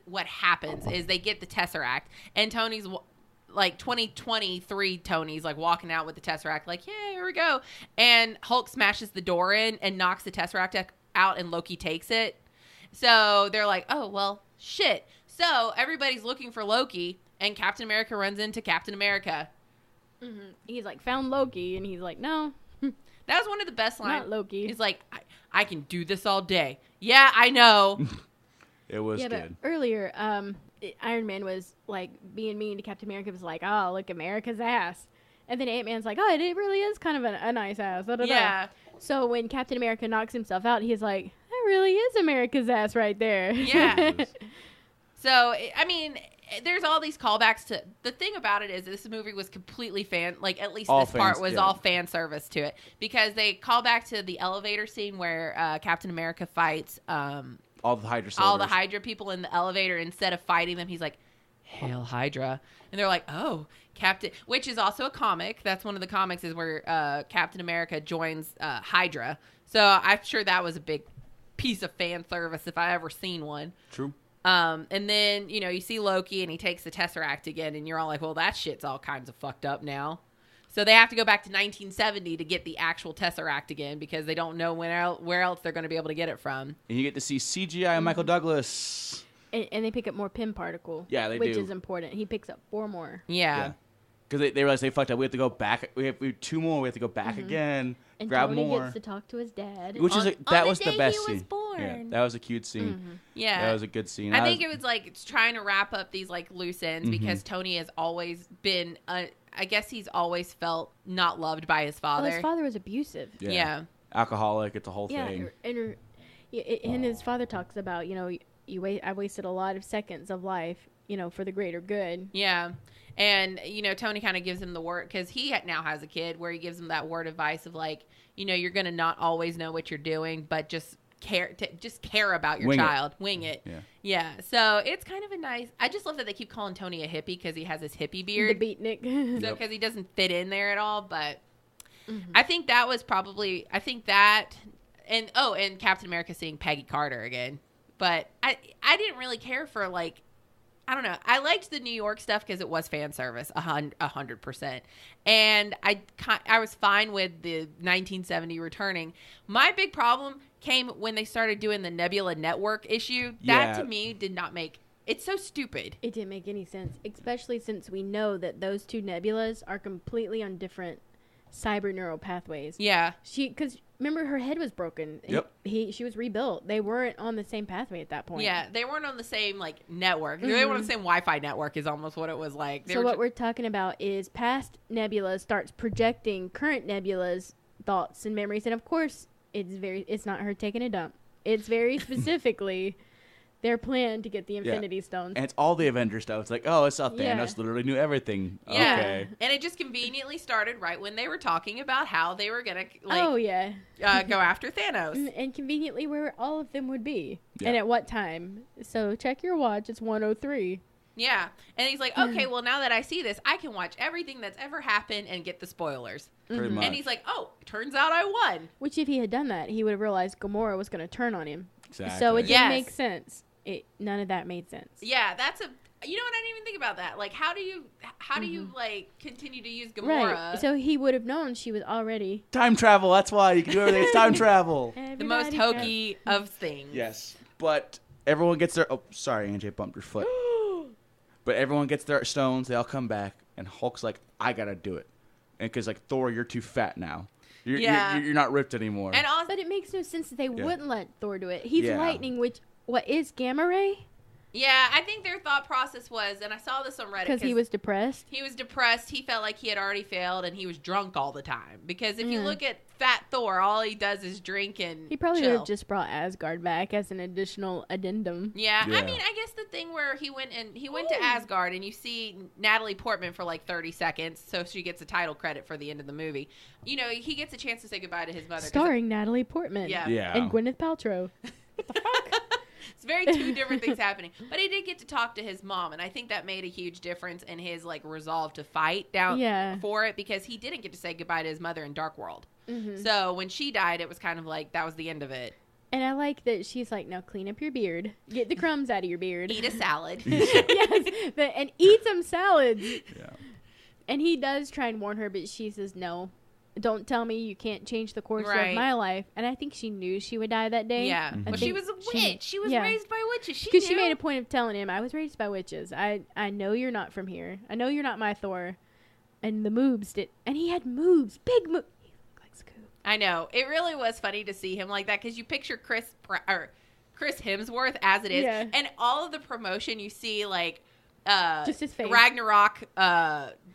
Speaker 2: what happens is they get the Tesseract, and Tony's like 2023 Tony's like walking out with the Tesseract, like, yeah, here we go, and Hulk smashes the door in and knocks the Tesseract out, and Loki takes it. So they're like, oh well, shit. So everybody's looking for Loki, and Captain America runs into Captain America.
Speaker 5: He's like, found Loki, and he's like, no,
Speaker 2: That was one of the best lines.
Speaker 5: not Loki.
Speaker 2: He's like, I can do this all day. Yeah, I know.
Speaker 1: It was
Speaker 5: Yeah,
Speaker 1: good.
Speaker 5: but earlier, Iron Man was like being mean to Captain America. Was like, "Oh, look, America's ass," and then Ant Man's like, "Oh, it really is kind of a nice ass." Da, da, da.
Speaker 2: Yeah.
Speaker 5: So when Captain America knocks himself out, he's like, "That really is America's ass right there."
Speaker 2: Yeah. So, I mean, there's all these callbacks to... The thing about it is this movie was completely at least
Speaker 1: All
Speaker 2: this part
Speaker 1: fans,
Speaker 2: was
Speaker 1: yeah.
Speaker 2: all fan service to it. Because they call back to the elevator scene where Captain America fights
Speaker 1: all the Hydra soldiers.
Speaker 2: all the Hydra people in the elevator. Instead of fighting them, he's like, Hail Hydra. And they're like, oh, Captain... Which is also a comic. That's one of the comics is where Captain America joins Hydra. So I'm sure that was a big piece of fan service if I ever seen one.
Speaker 1: True.
Speaker 2: And then, you see Loki and he takes the Tesseract again and you're all like, well, that shit's all kinds of fucked up now. So they have to go back to 1970 to get the actual Tesseract again because they don't know where else they're going to be able to get it from.
Speaker 1: And you get to see CGI Michael Douglas.
Speaker 5: And they pick up more Pym particle.
Speaker 1: Yeah, they
Speaker 5: which
Speaker 1: do.
Speaker 5: is important. He picks up 4 more.
Speaker 2: Yeah.
Speaker 1: Because they realize they fucked up. We have to go back. We have 2 more. We have to go back again.
Speaker 5: And
Speaker 1: grab
Speaker 5: Tony
Speaker 1: more.
Speaker 5: gets to talk to his dad.
Speaker 1: Which is
Speaker 2: On
Speaker 1: that
Speaker 2: the
Speaker 1: was
Speaker 2: day
Speaker 1: the best
Speaker 2: he was
Speaker 1: scene.
Speaker 2: born.
Speaker 1: Yeah, that was a cute scene.
Speaker 2: Yeah.
Speaker 1: That was a good scene.
Speaker 2: I think it was it's trying to wrap up these loose ends
Speaker 1: Mm-hmm.
Speaker 2: because Tony has always been, I guess he's always felt not loved by his father.
Speaker 5: Well, his father was abusive.
Speaker 2: Yeah.
Speaker 1: Alcoholic. It's a whole
Speaker 5: Yeah,
Speaker 1: thing.
Speaker 5: and his father talks about, I wasted a lot of seconds of life, for the greater good.
Speaker 2: Yeah. And, Tony kind of gives him the word because he now has a kid where he gives him that word advice of you're going to not always know what you're doing, but just care about your child. Wing it.
Speaker 1: Yeah.
Speaker 2: Yeah. So it's kind of a nice, I just love that they keep calling Tony a hippie because he has his hippie beard.
Speaker 5: The beatnik.
Speaker 2: So because he doesn't fit in there at all. But I think that was probably, and Captain America seeing Peggy Carter again. But I didn't really care for I don't know. I liked the New York stuff because it was fan service, 100%. And I was fine with the 1970 returning. My big problem came when they started doing the Nebula Network issue. That
Speaker 1: Yeah.
Speaker 2: to me did not make... It's so stupid.
Speaker 5: It didn't make any sense, especially since we know that those 2 nebulas are completely on different cyber neural pathways.
Speaker 2: Yeah.
Speaker 5: Because remember, her head was broken.
Speaker 1: Yep.
Speaker 5: She was rebuilt. They weren't on the same pathway at that point.
Speaker 2: Yeah. They weren't on the same network. They weren't on the same Wi-Fi network is almost what it was like.
Speaker 5: So what we're talking about is past nebula starts projecting current nebula's thoughts and memories. And of course, it's not her taking a dump. It's very specifically their plan to get the Infinity Stones.
Speaker 1: And it's all the Avengers stuff. It's like, oh, it's Thanos
Speaker 5: Yeah.
Speaker 1: literally knew everything.
Speaker 2: Yeah.
Speaker 1: Okay.
Speaker 2: And it just conveniently started right when they were talking about how they were going to
Speaker 5: Oh, yeah.
Speaker 2: go after Thanos.
Speaker 5: And conveniently where all of them would be.
Speaker 1: Yeah.
Speaker 5: And at what time. So check your watch. It's 1:03.
Speaker 2: Yeah. And he's like, okay, well, now that I see this, I can watch everything that's ever happened and get the spoilers.
Speaker 1: Pretty much.
Speaker 2: And he's like, oh, turns out I won.
Speaker 5: Which if he had done that, he would have realized Gamora was going to turn on him.
Speaker 1: Exactly.
Speaker 5: So it didn't
Speaker 2: Yes.
Speaker 5: make sense. None of that made sense.
Speaker 2: Yeah, that's you know what? I didn't even think about that. Like, how do you like continue to use Gamora?
Speaker 5: Right. So he would have known she was already
Speaker 1: Time travel. That's why you can do everything. It's time travel.
Speaker 2: the most hokey of things.
Speaker 1: Yes. But everyone gets their... Oh, sorry, Angie. I bumped your foot. But everyone gets their stones. They all come back. And Hulk's like, I got to do it. And because, like, Thor, you're too fat now. You're not ripped anymore.
Speaker 2: And also,
Speaker 5: But it makes no sense that they wouldn't let Thor do it. He's lightning, which what is gamma ray?
Speaker 2: yeah, I think their thought process was, and I saw this on Reddit
Speaker 5: Because he was depressed.
Speaker 2: He was depressed. He felt like he had already failed, and he was drunk all the time. Because if you look at Fat Thor, all he does is drink and
Speaker 5: He probably would
Speaker 2: chill.
Speaker 5: have just brought Asgard back as an additional addendum.
Speaker 2: Yeah,
Speaker 1: Yeah.
Speaker 2: I mean, I guess the thing where he went to Asgard, and you see Natalie Portman for like 30 seconds, so she gets a title credit for the end of the movie. You know, he gets a chance to say goodbye to his mother. 'cause
Speaker 5: Starring Natalie Portman.
Speaker 2: Yeah.
Speaker 1: Yeah.
Speaker 5: And Gwyneth Paltrow.
Speaker 2: it's very two different things happening. But he did get to talk to his mom, and I think that made a huge difference in his like resolve to fight for it, because he didn't get to say goodbye to his mother in Dark World.
Speaker 5: Mm-hmm.
Speaker 2: So when she died, it was kind of like that was the end of it.
Speaker 5: And I like that she's like, now clean up your beard. Get the crumbs out of your beard.
Speaker 2: Eat a salad.
Speaker 5: Yes. And eat some salads.
Speaker 1: Yeah.
Speaker 5: And he does try and warn her, but she says, no. Don't tell me you can't change the course
Speaker 2: Right.
Speaker 5: of my life. And I think she knew she would die that day.
Speaker 2: Yeah.
Speaker 1: Mhm.
Speaker 2: Well, she was a witch. She was
Speaker 5: yeah.
Speaker 2: raised by witches. She
Speaker 5: Because she
Speaker 2: knew.
Speaker 5: made a point of telling him, I was raised by witches. I know you're not from here. I know you're not my Thor. And the moobs did. And he had moobs. Big moobs. He looked like Scoob.
Speaker 2: I know. It really was funny to see him like that, because you picture Chris Hemsworth as it is.
Speaker 5: Yeah.
Speaker 2: And all of the promotion you see, like,
Speaker 5: Just his face.
Speaker 2: Ragnarok,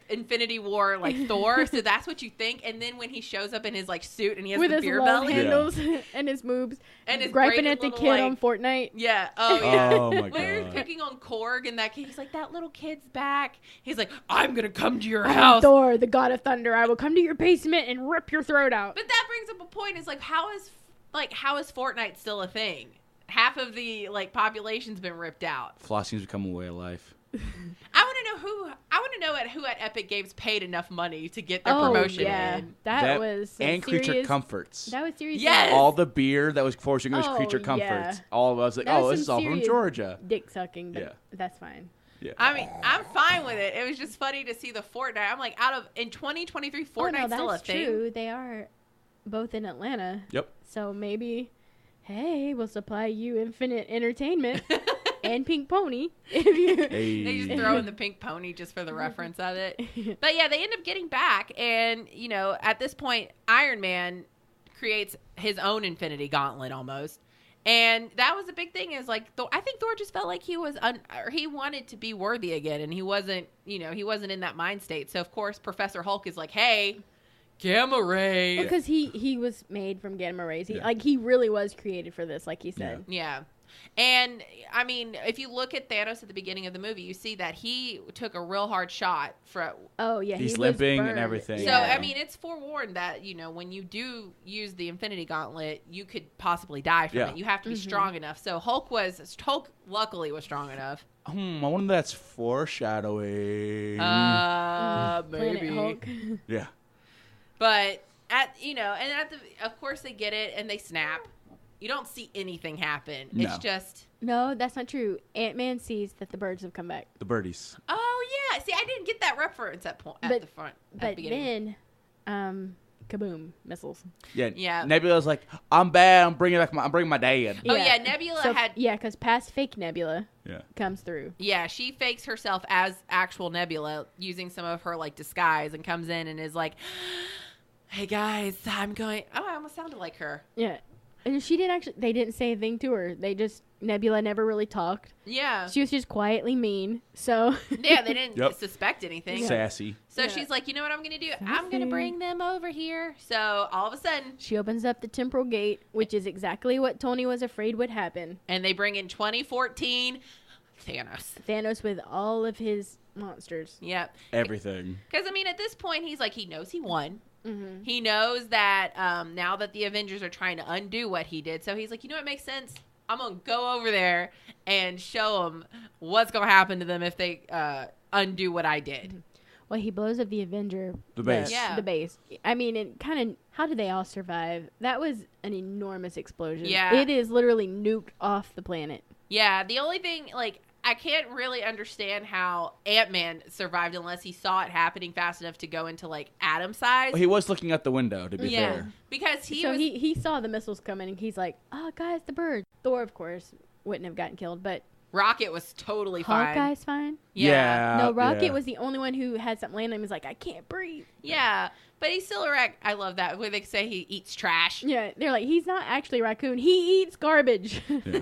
Speaker 2: Infinity War, like Thor. So that's what you think. And then when he shows up in his like suit and he has
Speaker 5: With
Speaker 2: the
Speaker 5: his
Speaker 2: beer
Speaker 5: love
Speaker 2: belly.
Speaker 5: handles and his moobs.
Speaker 2: And his
Speaker 5: griping
Speaker 2: braided
Speaker 5: at the
Speaker 2: little,
Speaker 5: kid
Speaker 2: like-
Speaker 5: on Fortnite.
Speaker 2: Yeah. Oh, yeah.
Speaker 1: Oh, my
Speaker 2: When he was
Speaker 1: God.
Speaker 2: picking on Korg and that kid, he's like, that little kid's back. He's like, I'm going to come to your
Speaker 5: I am
Speaker 2: house.
Speaker 5: Thor, the god of thunder. I will come to your basement and rip your throat out.
Speaker 2: But that brings up a point. Is like, how is Fortnite still a thing? Half of the like population's been ripped out.
Speaker 1: Flossing's become a way of life.
Speaker 2: I want to know who at Epic Games paid enough money to get their promotion
Speaker 5: yeah.
Speaker 2: in.
Speaker 5: That was a
Speaker 1: and Creature
Speaker 5: serious-
Speaker 1: Comforts.
Speaker 5: That was serious.
Speaker 2: Yes!
Speaker 1: All the beer that was forcing was
Speaker 5: Oh,
Speaker 1: Creature
Speaker 5: yeah.
Speaker 1: Comforts. All of us like,
Speaker 5: That was
Speaker 1: oh, this is
Speaker 5: some
Speaker 1: all from
Speaker 5: serious
Speaker 1: Georgia.
Speaker 5: dick sucking, but
Speaker 1: Yeah.
Speaker 5: that's fine.
Speaker 1: Yeah.
Speaker 2: I mean, I'm fine with it. It was just funny to see the Fortnite. I'm like, in 2023, Fortnite's
Speaker 5: no,
Speaker 2: still a
Speaker 5: that's
Speaker 2: thing.
Speaker 5: true. They are both in Atlanta.
Speaker 1: Yep.
Speaker 5: So maybe, hey, we'll supply you infinite entertainment and Pink Pony. If you,
Speaker 1: Hey.
Speaker 2: They just throw in the pink pony just for the reference of it. But yeah, they end up getting back, and you know, at this point, Iron Man creates his own Infinity Gauntlet almost, and that was a big thing. Is like, I think Thor just felt like he was, or he wanted to be worthy again, and he wasn't. You know, he wasn't in that mind state. So of course, Professor Hulk is like, hey, gamma ray.
Speaker 5: because he was made from gamma rays.
Speaker 1: Yeah.
Speaker 5: He really was created for this, like he said.
Speaker 2: Yeah. And, I mean, if you look at Thanos at the beginning of the movie, you see that he took a real hard shot for...
Speaker 5: Oh, yeah.
Speaker 1: He's
Speaker 5: he was
Speaker 1: limping and
Speaker 5: burned.
Speaker 1: everything.
Speaker 2: So,
Speaker 1: Yeah.
Speaker 2: I mean, it's forewarned that, you know, when you do use the Infinity Gauntlet, you could possibly die from
Speaker 1: Yeah.
Speaker 2: it. You have to be strong enough. So, Hulk luckily was strong enough.
Speaker 1: I wonder if that's foreshadowing.
Speaker 2: Maybe.
Speaker 5: Planet Hulk.
Speaker 1: Yeah.
Speaker 2: But, of course they get it and they snap. You don't see anything happen.
Speaker 1: No.
Speaker 2: It's just...
Speaker 5: No, that's not true. Ant-Man sees that the birds have come back.
Speaker 1: The birdies.
Speaker 2: Oh, yeah. See, I didn't get that reference at the front. At the
Speaker 5: But
Speaker 2: beginning.
Speaker 5: then, kaboom, missiles.
Speaker 1: Yeah.
Speaker 2: Yeah.
Speaker 1: Nebula's like, I'm bad. I'm bringing my dad.
Speaker 2: Oh, yeah. Nebula had...
Speaker 5: Yeah, because past fake Nebula
Speaker 1: Yeah.
Speaker 5: comes through.
Speaker 2: Yeah, she fakes herself as actual Nebula using some of her, like, disguise and comes in and is like, hey, guys, I'm going... Oh, I almost sounded like her.
Speaker 5: Yeah. And she didn't actually, they didn't say a thing to her. They just Nebula never really talked.
Speaker 2: Yeah.
Speaker 5: She was just quietly mean. So
Speaker 2: Yeah, they didn't
Speaker 1: Yep.
Speaker 2: suspect anything.
Speaker 1: Sassy.
Speaker 2: So
Speaker 5: Yeah.
Speaker 2: she's like, you know what I'm going to do? I'm going to
Speaker 5: Sassy.
Speaker 2: bring them over here. So all of a sudden,
Speaker 5: she opens up the temporal gate, which is exactly what Tony was afraid would happen.
Speaker 2: and they bring in 2014 Thanos.
Speaker 5: Thanos with all of his monsters.
Speaker 2: Yep.
Speaker 1: Everything.
Speaker 2: Because, I mean, at this point, he's like, he knows he won.
Speaker 5: Mm-hmm.
Speaker 2: He knows that now that the Avengers are trying to undo what he did. So he's like, you know what makes sense? I'm going to go over there and show them what's going to happen to them if they undo what I did.
Speaker 5: Well, he blows up the Avenger.
Speaker 1: The base.
Speaker 2: Yeah.
Speaker 5: The base. I mean, it kind of, how did they all survive? That was an enormous explosion.
Speaker 2: Yeah.
Speaker 5: It is literally nuked off the planet.
Speaker 2: Yeah, the only thing, like, I can't really understand how Ant-Man survived unless he saw it happening fast enough to go into, like, atom size.
Speaker 1: Well, he was looking out the window, to be
Speaker 2: Yeah,
Speaker 1: fair.
Speaker 2: because he
Speaker 5: so
Speaker 2: was...
Speaker 5: he saw the missiles coming and he's like, oh, guys, the bird. Thor, of course, wouldn't have gotten killed, but
Speaker 2: Rocket was totally fine.
Speaker 5: Hawkeye's fine.
Speaker 2: Yeah.
Speaker 5: No, Rocket
Speaker 1: yeah.
Speaker 5: was the only one who had something land on him. He was like, I can't breathe.
Speaker 2: Yeah, but he's still a I love that, where they say he eats trash.
Speaker 5: Yeah, they're like, he's not actually a raccoon. He eats garbage.
Speaker 1: Yeah.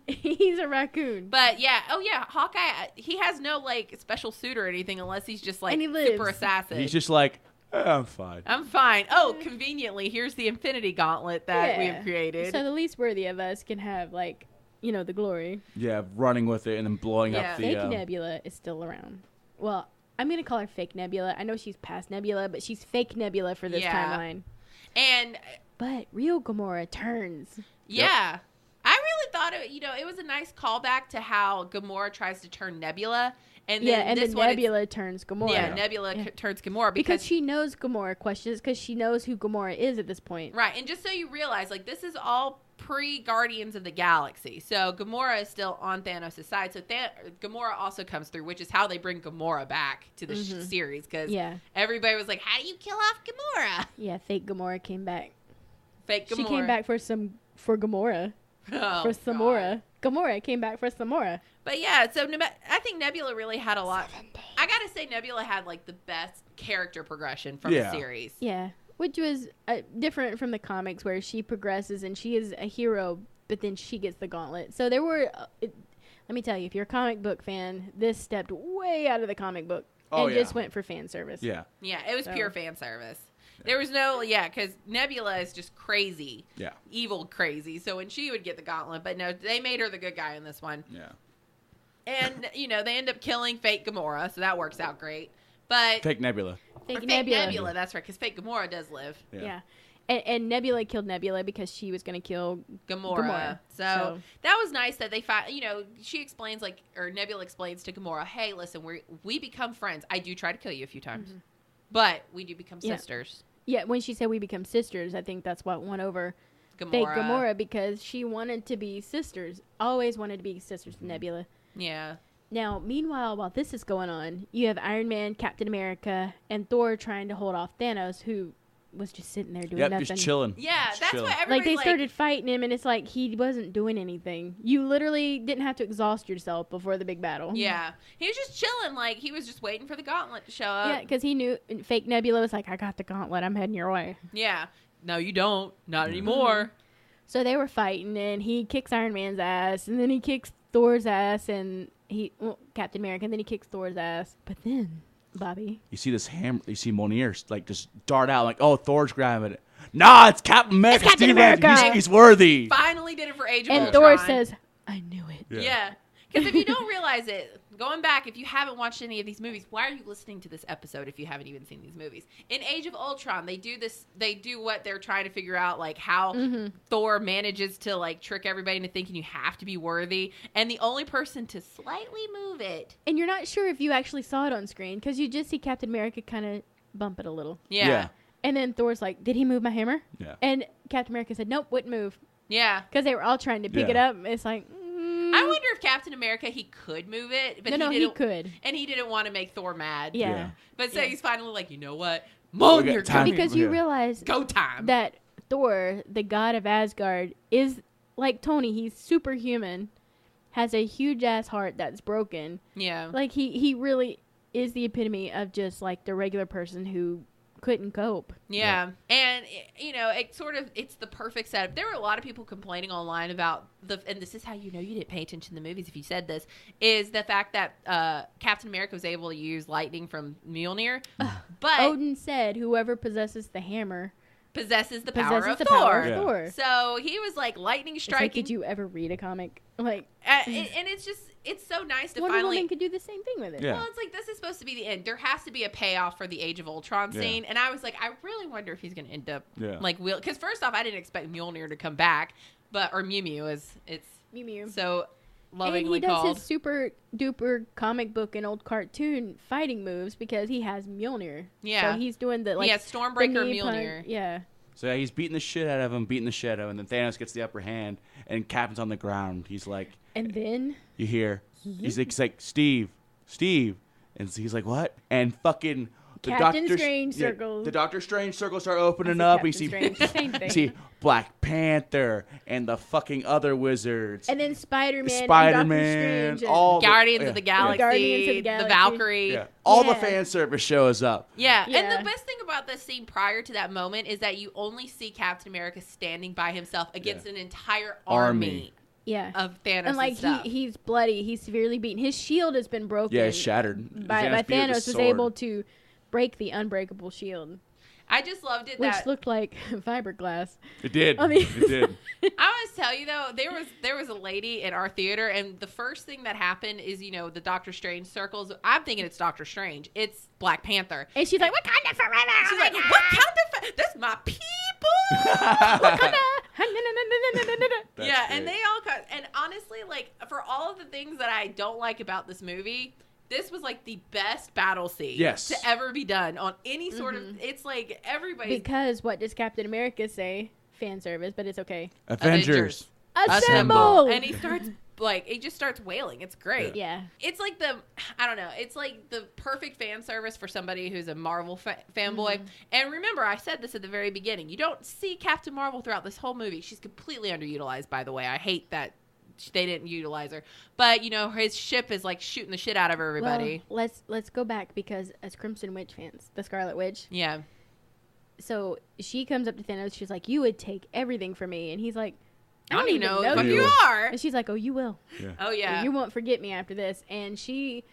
Speaker 5: He's a raccoon.
Speaker 2: But, yeah, Hawkeye, he has no, like, special suit or anything unless he's just, like,
Speaker 5: And he lives.
Speaker 2: super assassin.
Speaker 1: He's just like, I'm fine.
Speaker 2: I'm fine. Oh, conveniently, here's the Infinity Gauntlet that we have created.
Speaker 5: So the least worthy of us can have, like, you know, the glory.
Speaker 1: Yeah, running with it and then blowing
Speaker 2: Yeah.
Speaker 1: up the...
Speaker 5: Fake Nebula is still around. Well, I'm going to call her Fake Nebula. I know she's past Nebula, but she's Fake Nebula for this
Speaker 2: Yeah.
Speaker 5: timeline.
Speaker 2: And,
Speaker 5: But real Gamora turns.
Speaker 2: yeah. I really thought it was a nice callback to how Gamora tries to turn Nebula. And then
Speaker 5: And
Speaker 2: this
Speaker 5: then
Speaker 2: one it's-
Speaker 5: Nebula turns Gamora.
Speaker 2: Yeah, Nebula
Speaker 5: Yeah.
Speaker 2: turns Gamora
Speaker 5: Because she knows Gamora questions, because she knows who Gamora is at this point.
Speaker 2: right. And just so you realize, like, this is all pre-Guardians of the Galaxy. So Gamora is still on Thanos' side. So Gamora also comes through, which is how they bring Gamora back to the series. Because
Speaker 5: Yeah.
Speaker 2: everybody was like, how do you kill off Gamora?
Speaker 5: Yeah, fake Gamora came back.
Speaker 2: Fake Gamora.
Speaker 5: She came back for Gamora.
Speaker 2: Oh,
Speaker 5: For
Speaker 2: God.
Speaker 5: Samora. Gamora came back for Samora.
Speaker 2: But yeah, so I think Nebula really had a lot. I gotta say, Nebula had like the best character progression from the series.
Speaker 5: Yeah. Which was different from the comics where she progresses and she is a hero, but then she gets the gauntlet. So there were, let me tell you, if you're a comic book fan, this stepped way out of the comic book and just went for fan service.
Speaker 1: Yeah.
Speaker 2: Yeah, it was
Speaker 5: So-
Speaker 2: pure fan service. There was no, because Nebula is just crazy.
Speaker 1: Yeah.
Speaker 2: Evil crazy. So when she would get the gauntlet, but no, they made her the good guy in this one.
Speaker 1: Yeah.
Speaker 2: And, they end up killing fake Gamora, so that works out great. But
Speaker 1: Fake Nebula.
Speaker 2: Fake Nebula, that's right, because fake Gamora does live.
Speaker 5: Yeah. And Nebula killed Nebula because she was going to kill
Speaker 2: Gamora. So that was nice that they find, she explains or Nebula explains to Gamora, hey, listen, we become friends. I do try to kill you a few times, but we do become sisters.
Speaker 5: Yeah, when she said we become sisters, I think that's what won over
Speaker 2: Gamora.
Speaker 5: fake Gamora because she wanted to be sisters, always wanted to be sisters to Nebula.
Speaker 2: Yeah.
Speaker 5: Now, meanwhile, while this is going on, you have Iron Man, Captain America, and Thor trying to hold off Thanos, who was just sitting there doing nothing.
Speaker 1: Just chilling.
Speaker 2: Yeah,
Speaker 1: Just
Speaker 2: that's
Speaker 1: chilling.
Speaker 2: what
Speaker 5: Like,
Speaker 2: everybody's
Speaker 5: they started fighting him, and it's like he wasn't doing anything. You literally didn't have to exhaust yourself before the big battle.
Speaker 2: Yeah. He was just chilling. Like, he was just waiting for the gauntlet to show up.
Speaker 5: Yeah, because he knew fake Nebula was like, I got the gauntlet. I'm heading your way.
Speaker 2: Yeah. No, you don't. Not anymore.
Speaker 5: So they were fighting, and he kicks Iron Man's ass, and then he kicks Thor's ass, and Captain America, and then he kicks Thor's ass. But then, Bobby.
Speaker 1: You see this hammer. You see Mjolnir like just dart out. Like, oh, Thor's grabbing it. Nah, it's Captain America.
Speaker 5: Captain
Speaker 1: Steve
Speaker 5: America.
Speaker 1: Rogers. He's worthy.
Speaker 2: Finally did it for Age of
Speaker 5: And
Speaker 2: Ultron.
Speaker 5: Thor says, I knew it.
Speaker 2: Yeah. Because if you don't realize it, going back, if you haven't watched any of these movies, why are you listening to this episode if you haven't even seen these movies? In Age of Ultron, they do what they're trying to figure out, like how Thor manages to like trick everybody into thinking you have to be worthy, and the only person to slightly move it.
Speaker 5: And you're not sure if you actually saw it on screen, because you just see Captain America kind of bump it a little.
Speaker 2: Yeah.
Speaker 5: And then Thor's like, did he move my hammer?
Speaker 1: Yeah.
Speaker 5: And Captain America said, nope, wouldn't move.
Speaker 2: Yeah.
Speaker 5: Because they were all trying to pick it up. It's like,
Speaker 2: I wonder if Captain America, he could move it, but
Speaker 5: he could.
Speaker 2: And he didn't want to make Thor mad.
Speaker 5: Yeah.
Speaker 2: But so
Speaker 5: Yeah.
Speaker 2: he's finally like, you know what? Mom,
Speaker 1: got
Speaker 2: you're
Speaker 1: time.
Speaker 2: coming.
Speaker 5: Because you
Speaker 1: Yeah.
Speaker 5: realize
Speaker 2: Go time.
Speaker 5: that Thor, the god of Asgard, is like Tony. He's superhuman, has a huge ass heart that's broken.
Speaker 2: Yeah.
Speaker 5: Like he really is the epitome of just like the regular person who couldn't cope.
Speaker 2: Yeah. And, it's the perfect setup. There were a lot of people complaining online about and this is how you know you didn't pay attention to the movies if you said this, is the fact that Captain America was able to use lightning from Mjolnir. But
Speaker 5: Odin said whoever possesses the hammer
Speaker 2: possesses the power of Thor.
Speaker 5: Thor.
Speaker 2: So he was like lightning
Speaker 5: It's
Speaker 2: striking.
Speaker 5: like, did you ever read a comic? Like,
Speaker 2: and it's so nice to
Speaker 5: Wonder
Speaker 2: finally.
Speaker 5: Woman could do the same thing with it.
Speaker 1: Yeah.
Speaker 2: Well, it's like this is supposed to be the end. There has to be a payoff for the Age of Ultron scene, and I was like, I really wonder if he's going to end up because first off, I didn't expect Mjolnir to come back, or Mew Mew as it's
Speaker 5: Mew Mew.
Speaker 2: so lovingly
Speaker 5: and he does
Speaker 2: called.
Speaker 5: his super duper comic book and old cartoon fighting moves because he has Mjolnir.
Speaker 2: Yeah.
Speaker 5: So he's doing the
Speaker 2: he has Stormbreaker
Speaker 5: the knee
Speaker 2: Mjolnir.
Speaker 5: punch. Yeah.
Speaker 1: So yeah, he's beating the shit out of him, and then Thanos gets the upper hand, and Captain's on the ground. He's like,
Speaker 5: And then
Speaker 1: you hear, he's like, Steve, and he's like, what? And fucking the
Speaker 5: Captain
Speaker 1: Doctor
Speaker 5: Strange circles.
Speaker 1: The Doctor Strange circles start opening
Speaker 5: I
Speaker 1: up.
Speaker 5: said
Speaker 1: You
Speaker 5: Captain
Speaker 1: see,
Speaker 5: Strange, same thing.
Speaker 1: you see Black Panther and the fucking other wizards.
Speaker 5: And then Spider-Man, and Doctor Strange, and
Speaker 1: all
Speaker 2: Guardians
Speaker 1: the,
Speaker 2: of the Galaxy,
Speaker 5: Guardians of the
Speaker 2: the
Speaker 5: Galaxy.
Speaker 2: Valkyrie.
Speaker 1: Yeah. All the
Speaker 5: Yeah.
Speaker 1: fan service shows up.
Speaker 2: Yeah.
Speaker 5: Yeah.
Speaker 2: And the best thing about this scene prior to that moment is that you only see Captain America standing by himself against an entire army
Speaker 5: Yeah.
Speaker 2: of Thanos
Speaker 5: And like
Speaker 2: stuff.
Speaker 5: he's bloody, he's severely beaten. His shield has been broken.
Speaker 1: Yeah, it's shattered.
Speaker 5: By
Speaker 1: Thanos beat it with
Speaker 5: Thanos
Speaker 1: a
Speaker 5: was
Speaker 1: sword.
Speaker 5: able to break the unbreakable shield,
Speaker 2: I just loved it
Speaker 5: which
Speaker 2: that
Speaker 5: looked like fiberglass.
Speaker 1: It did.
Speaker 5: I mean-
Speaker 1: It did.
Speaker 2: I want to tell you though, there was a lady in our theater, and the first thing that happened is the Doctor Strange circles. I'm thinking it's Doctor Strange. It's Black Panther.
Speaker 5: And she's like, Wakanda forever!
Speaker 2: She's like, Wakanda, that's my people.
Speaker 1: That's
Speaker 2: Yeah,
Speaker 1: great.
Speaker 2: and they all cut. And honestly, like for all of the things that I don't like about this movie, this was like the best battle scene to ever be done on any sort of. It's like everybody.
Speaker 5: Because what does Captain America say? Fan service, but it's okay.
Speaker 1: Avengers.
Speaker 5: Assemble!
Speaker 2: And he starts he just starts wailing. It's great.
Speaker 5: Yeah.
Speaker 2: It's like I don't know. It's like the perfect fan service for somebody who's a Marvel fanboy. And remember, I said this at the very beginning. You don't see Captain Marvel throughout this whole movie. She's completely underutilized, by the way. I hate that they didn't utilize her. But, his ship is like shooting the shit out of everybody.
Speaker 5: Well, let's go back because as Crimson Witch fans, the Scarlet Witch.
Speaker 2: Yeah.
Speaker 5: So she comes up to Thanos. She's like, "You would take everything from me," and he's like,
Speaker 2: I don't even know who
Speaker 1: you.
Speaker 2: you are.
Speaker 5: And she's like, "Oh, you will.
Speaker 1: Yeah.
Speaker 2: Oh, yeah.
Speaker 5: You won't forget me after this." And she,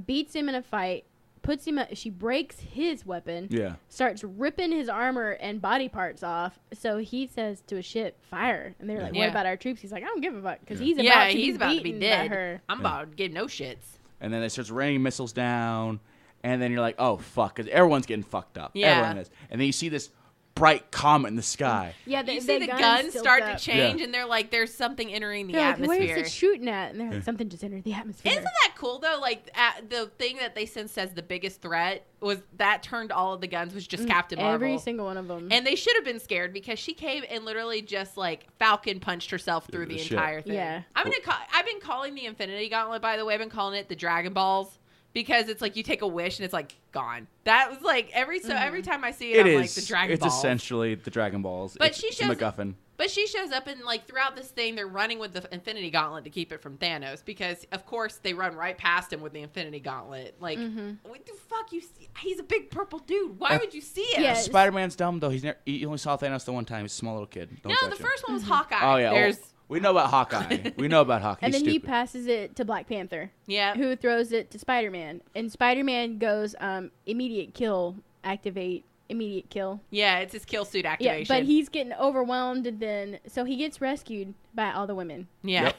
Speaker 5: beats him in a fight, puts him. She breaks his weapon.
Speaker 1: Yeah.
Speaker 5: Starts ripping his armor and body parts off. So he says to a ship, "Fire!" And they're like, "What
Speaker 2: Yeah.
Speaker 5: about our troops?" He's like, "I don't give a fuck," because he's
Speaker 2: Yeah,
Speaker 5: about to
Speaker 2: he's
Speaker 5: be
Speaker 2: about to be
Speaker 5: beaten
Speaker 2: dead.
Speaker 5: by her.
Speaker 2: I'm about to give no shits.
Speaker 1: And then it starts raining missiles down, and then you're like, oh, fuck, because everyone's getting fucked up.
Speaker 2: Yeah.
Speaker 1: Everyone is. And then you see this bright comet in the sky.
Speaker 5: Yeah,
Speaker 2: You see the guns
Speaker 5: tilt
Speaker 2: start
Speaker 5: up.
Speaker 2: to change,
Speaker 1: Yeah.
Speaker 2: and they're like, there's something entering the
Speaker 5: They're like,
Speaker 2: atmosphere.
Speaker 5: "Where's it shooting at?" And they're like, "Something just entered the atmosphere."
Speaker 2: Isn't that cool though? Like the thing that they sensed as the biggest threat was that turned all of the guns was just Captain Marvel.
Speaker 5: Every single one of them.
Speaker 2: And they should have been scared because she came and literally just like Falcon punched herself through the
Speaker 1: Shit.
Speaker 2: entire thing.
Speaker 5: Yeah.
Speaker 2: I've been calling the Infinity Gauntlet, by the way. I've been calling it the Dragon Balls because it's like you take a wish and it's like gone. That was like every time I see it, I'm like the Dragon Balls.
Speaker 1: It's essentially the Dragon Balls.
Speaker 2: But
Speaker 1: it's
Speaker 2: she
Speaker 1: a
Speaker 2: shows
Speaker 1: MacGuffin.
Speaker 2: But she shows up and like throughout this thing, they're running with the Infinity Gauntlet to keep it from Thanos because, of course, they run right past him with the Infinity Gauntlet. Like, what the fuck? He's a big purple dude. Why would you see him?
Speaker 5: Yeah.
Speaker 1: Spider-Man's dumb, though. He only saw Thanos the one time. He's a small little kid. Don't
Speaker 2: No,
Speaker 1: judge
Speaker 2: the
Speaker 1: him.
Speaker 2: first one was Hawkeye.
Speaker 1: Oh, yeah.
Speaker 2: There's
Speaker 1: We know about Hawkeye. We know about Hawkeye.
Speaker 5: and
Speaker 1: He's
Speaker 5: then he
Speaker 1: stupid.
Speaker 5: passes it to Black Panther,
Speaker 2: yeah.
Speaker 5: who throws it to Spider-Man. And Spider-Man goes, immediate kill, activate, immediate kill.
Speaker 2: Yeah, it's his kill suit
Speaker 5: Yeah,
Speaker 2: activation.
Speaker 5: but he's getting overwhelmed, and then so he gets rescued by all the women.
Speaker 2: Yeah.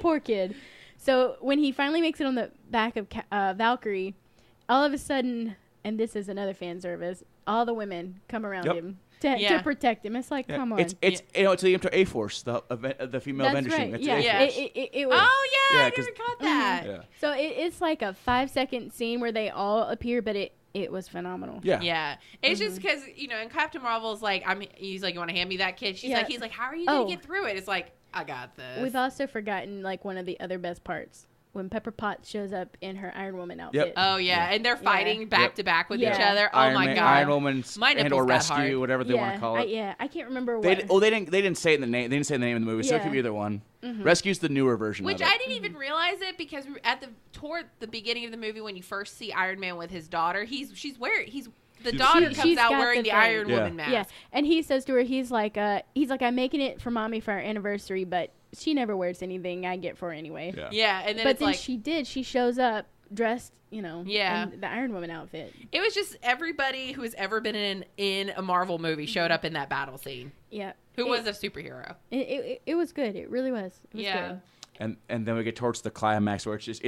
Speaker 5: Poor kid. So when he finally makes it on the back of Valkyrie, all of a sudden, and this is another fan service, all the women come around
Speaker 1: Yep.
Speaker 5: him
Speaker 2: Yeah.
Speaker 5: to protect him. It's like,
Speaker 1: Yeah,
Speaker 5: come on.
Speaker 1: It's it's the A-Force, the female
Speaker 5: That's
Speaker 1: Avengers team.
Speaker 5: right.
Speaker 1: It's
Speaker 5: Yeah.
Speaker 1: A-Force.
Speaker 5: It was,
Speaker 2: Oh, yeah,
Speaker 1: Yeah,
Speaker 2: I
Speaker 1: 'cause-
Speaker 2: never caught that.
Speaker 1: Yeah.
Speaker 5: so it's like a 5-second scene where they all appear, but it was phenomenal.
Speaker 1: Yeah.
Speaker 2: Yeah, it's just because and Captain Marvel's like, he's like, you want to hand me that kid?
Speaker 5: Yeah.
Speaker 2: He's like, how are you gonna
Speaker 5: Oh.
Speaker 2: get through it? It's like, I got this.
Speaker 5: We've also forgotten like one of the other best parts when Pepper Potts shows up in her Iron Woman outfit.
Speaker 2: Oh yeah, and they're fighting back
Speaker 1: Yep.
Speaker 2: to back with
Speaker 5: Yeah.
Speaker 2: each other. Oh
Speaker 1: Iron
Speaker 2: my
Speaker 1: Man,
Speaker 2: god,
Speaker 1: Iron Woman
Speaker 2: My
Speaker 1: and
Speaker 2: nipples
Speaker 1: or
Speaker 2: got
Speaker 1: Rescue,
Speaker 2: hard.
Speaker 1: whatever they want to call it.
Speaker 5: I can't remember what.
Speaker 1: They didn't say it in the name. They didn't say the name of the movie, so it could be
Speaker 5: Yeah.
Speaker 1: either one. Rescue's the newer version
Speaker 2: Which
Speaker 1: of it.
Speaker 2: I didn't even realize it because toward the beginning of the movie when you first see Iron Man with his daughter, he's the daughter comes
Speaker 5: she's
Speaker 2: out
Speaker 5: got
Speaker 2: wearing
Speaker 5: the
Speaker 2: the
Speaker 5: thing.
Speaker 2: Iron
Speaker 1: Yeah.
Speaker 2: Woman mask.
Speaker 5: Yeah, and he says to her, he's like, I'm making it for mommy for our anniversary, but she never wears anything I get for her anyway.
Speaker 1: Yeah.
Speaker 2: Yeah, and then
Speaker 5: But
Speaker 2: it's
Speaker 5: then
Speaker 2: like
Speaker 5: she shows up dressed,
Speaker 2: Yeah.
Speaker 5: in the Iron Woman outfit.
Speaker 2: it was just everybody who has ever been in a Marvel movie showed up in that battle scene.
Speaker 5: Yeah,
Speaker 2: Who was a superhero?
Speaker 5: it was good. It really was. It was
Speaker 2: Yeah.
Speaker 5: good.
Speaker 1: And then we get towards the climax where it's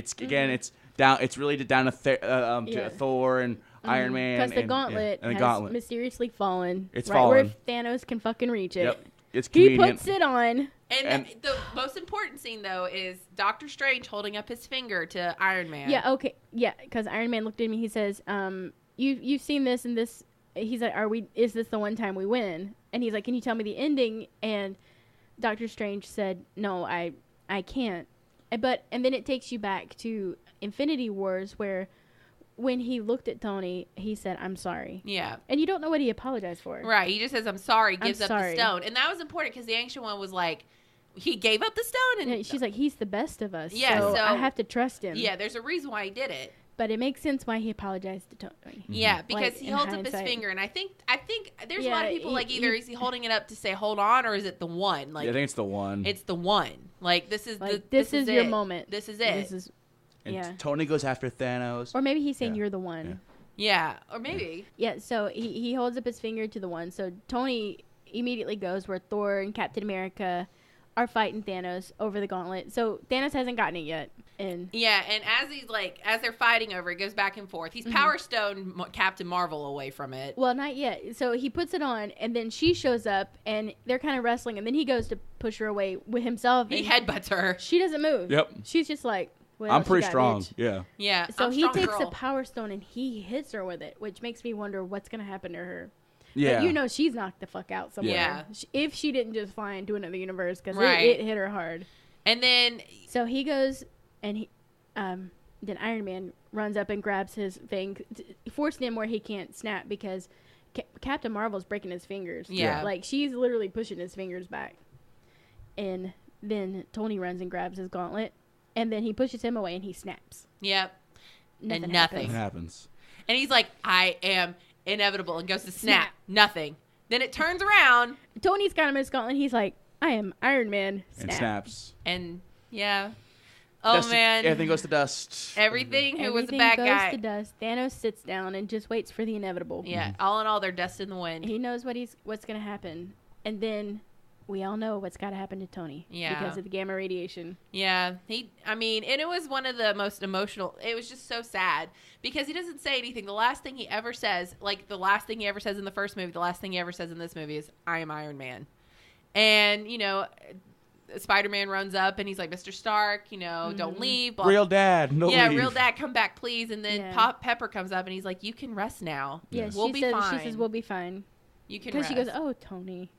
Speaker 1: down. It's really down to
Speaker 5: Yeah.
Speaker 1: Thor and Iron Man.
Speaker 5: Because the
Speaker 1: and-
Speaker 5: gauntlet
Speaker 1: and the
Speaker 5: has
Speaker 1: gauntlet.
Speaker 5: mysteriously fallen.
Speaker 1: It's
Speaker 5: right where
Speaker 1: fallen.
Speaker 5: Thanos can fucking reach it.
Speaker 1: Yep. It's
Speaker 5: He
Speaker 1: convenient.
Speaker 5: puts it on.
Speaker 2: And the most important scene though is Doctor Strange holding up his finger to Iron Man.
Speaker 5: Yeah, okay. Yeah, because Iron Man looked at me. He says, you've seen this and this. He's like, is this the one time we win? And he's like, can you tell me the ending? And Doctor Strange said, no, I can't. And then it takes you back to Infinity Wars where when he looked at Tony, he said, I'm sorry.
Speaker 2: Yeah.
Speaker 5: And you don't know what he apologized for.
Speaker 2: Right. He just says, I'm sorry,
Speaker 5: I'm
Speaker 2: gives up
Speaker 5: sorry.
Speaker 2: the stone. And that was important because the Ancient One was like, he gave up the stone. And
Speaker 5: And she's like, he's the best of us.
Speaker 2: Yeah,
Speaker 5: so
Speaker 2: so-
Speaker 5: I have to trust him.
Speaker 2: yeah, there's a reason why he did it.
Speaker 5: But it makes sense why he apologized to Tony.
Speaker 2: Yeah, because
Speaker 5: Like,
Speaker 2: he
Speaker 5: in
Speaker 2: holds up his
Speaker 5: hindsight.
Speaker 2: finger. And I think there's a lot of
Speaker 5: Yeah,
Speaker 2: people like either is he holding it up to say hold on or is it the one? Like
Speaker 1: I think it's the one.
Speaker 2: it's the one. Like this is
Speaker 5: Like,
Speaker 2: the
Speaker 5: this is your
Speaker 2: it.
Speaker 5: moment.
Speaker 2: This is
Speaker 5: This
Speaker 2: it.
Speaker 5: is,
Speaker 1: and
Speaker 5: yeah.
Speaker 1: Tony goes after Thanos.
Speaker 5: Or maybe he's saying
Speaker 1: Yeah.
Speaker 5: you're the one.
Speaker 2: Yeah. Or maybe.
Speaker 5: Yeah, so he holds up his finger to the one. So Tony immediately goes where Thor and Captain America are fighting Thanos over the gauntlet. So Thanos hasn't gotten it yet. And
Speaker 2: Yeah, and as they're fighting over it, goes back and forth. He's Power Stone Captain Marvel away from it.
Speaker 5: well, not yet. So he puts it on, and then she shows up, and they're kind of wrestling, and then he goes to push her away with himself.
Speaker 2: He
Speaker 5: and
Speaker 2: headbutts her.
Speaker 5: she doesn't move.
Speaker 1: Yep.
Speaker 5: She's just like, well,
Speaker 1: I'm
Speaker 5: she
Speaker 1: pretty
Speaker 5: got
Speaker 1: strong.
Speaker 5: bitch.
Speaker 1: Yeah.
Speaker 2: Yeah.
Speaker 5: So
Speaker 2: I'm
Speaker 5: he
Speaker 2: strong
Speaker 5: takes the
Speaker 2: girl.
Speaker 5: Power Stone and he hits her with it, which makes me wonder what's going to happen to her.
Speaker 1: Yeah.
Speaker 5: But you know she's knocked the fuck out somewhere.
Speaker 2: Yeah.
Speaker 5: If she didn't just fly into another universe, because
Speaker 2: Right.
Speaker 5: it hit her hard.
Speaker 2: And then
Speaker 5: So he goes and then Iron Man runs up and grabs his thing, forcing him where he can't snap because Captain Marvel's breaking his fingers.
Speaker 2: Yeah.
Speaker 5: Like she's literally pushing his fingers back. And then Tony runs and grabs his gauntlet, and then he pushes him away and he snaps.
Speaker 2: yep.
Speaker 5: Nothing.
Speaker 2: nothing.
Speaker 1: It
Speaker 5: happens.
Speaker 1: happens.
Speaker 2: And he's like, I am inevitable, and goes to snap. Nothing. Then it turns around
Speaker 5: Tony's got him in his gauntlet. He's like, I am Iron Man. Snap.
Speaker 1: And snaps.
Speaker 2: and yeah. Oh
Speaker 1: Dust-
Speaker 2: man.
Speaker 1: Everything goes to dust.
Speaker 2: Everything who was the
Speaker 5: Everything
Speaker 2: bad
Speaker 5: goes
Speaker 2: guy.
Speaker 5: to dust. Thanos sits down and just waits for the inevitable.
Speaker 2: Yeah. All in all, they're dust in the wind.
Speaker 5: He knows what's going to happen. And then we all know what's got to happen to Tony.
Speaker 2: Yeah.
Speaker 5: Because of the gamma radiation.
Speaker 2: Yeah, and it was one of the most emotional. It was just so sad because he doesn't say anything. The last thing he ever says, like the last thing he ever says in the first movie, the last thing he ever says in this movie is, I am Iron Man. And, Spider-Man runs up and he's like, Mr. Stark, don't leave. Blah.
Speaker 1: Real dad. No
Speaker 2: yeah,
Speaker 1: leave.
Speaker 2: real dad, come back, please. And then
Speaker 5: Yeah.
Speaker 2: Pepper comes up and he's like, you can rest now.
Speaker 5: Yeah,
Speaker 2: We'll
Speaker 5: she
Speaker 2: be
Speaker 5: says,
Speaker 2: fine.
Speaker 5: She says, we'll be fine.
Speaker 2: You can
Speaker 5: Because
Speaker 2: rest.
Speaker 5: she goes, oh, Tony.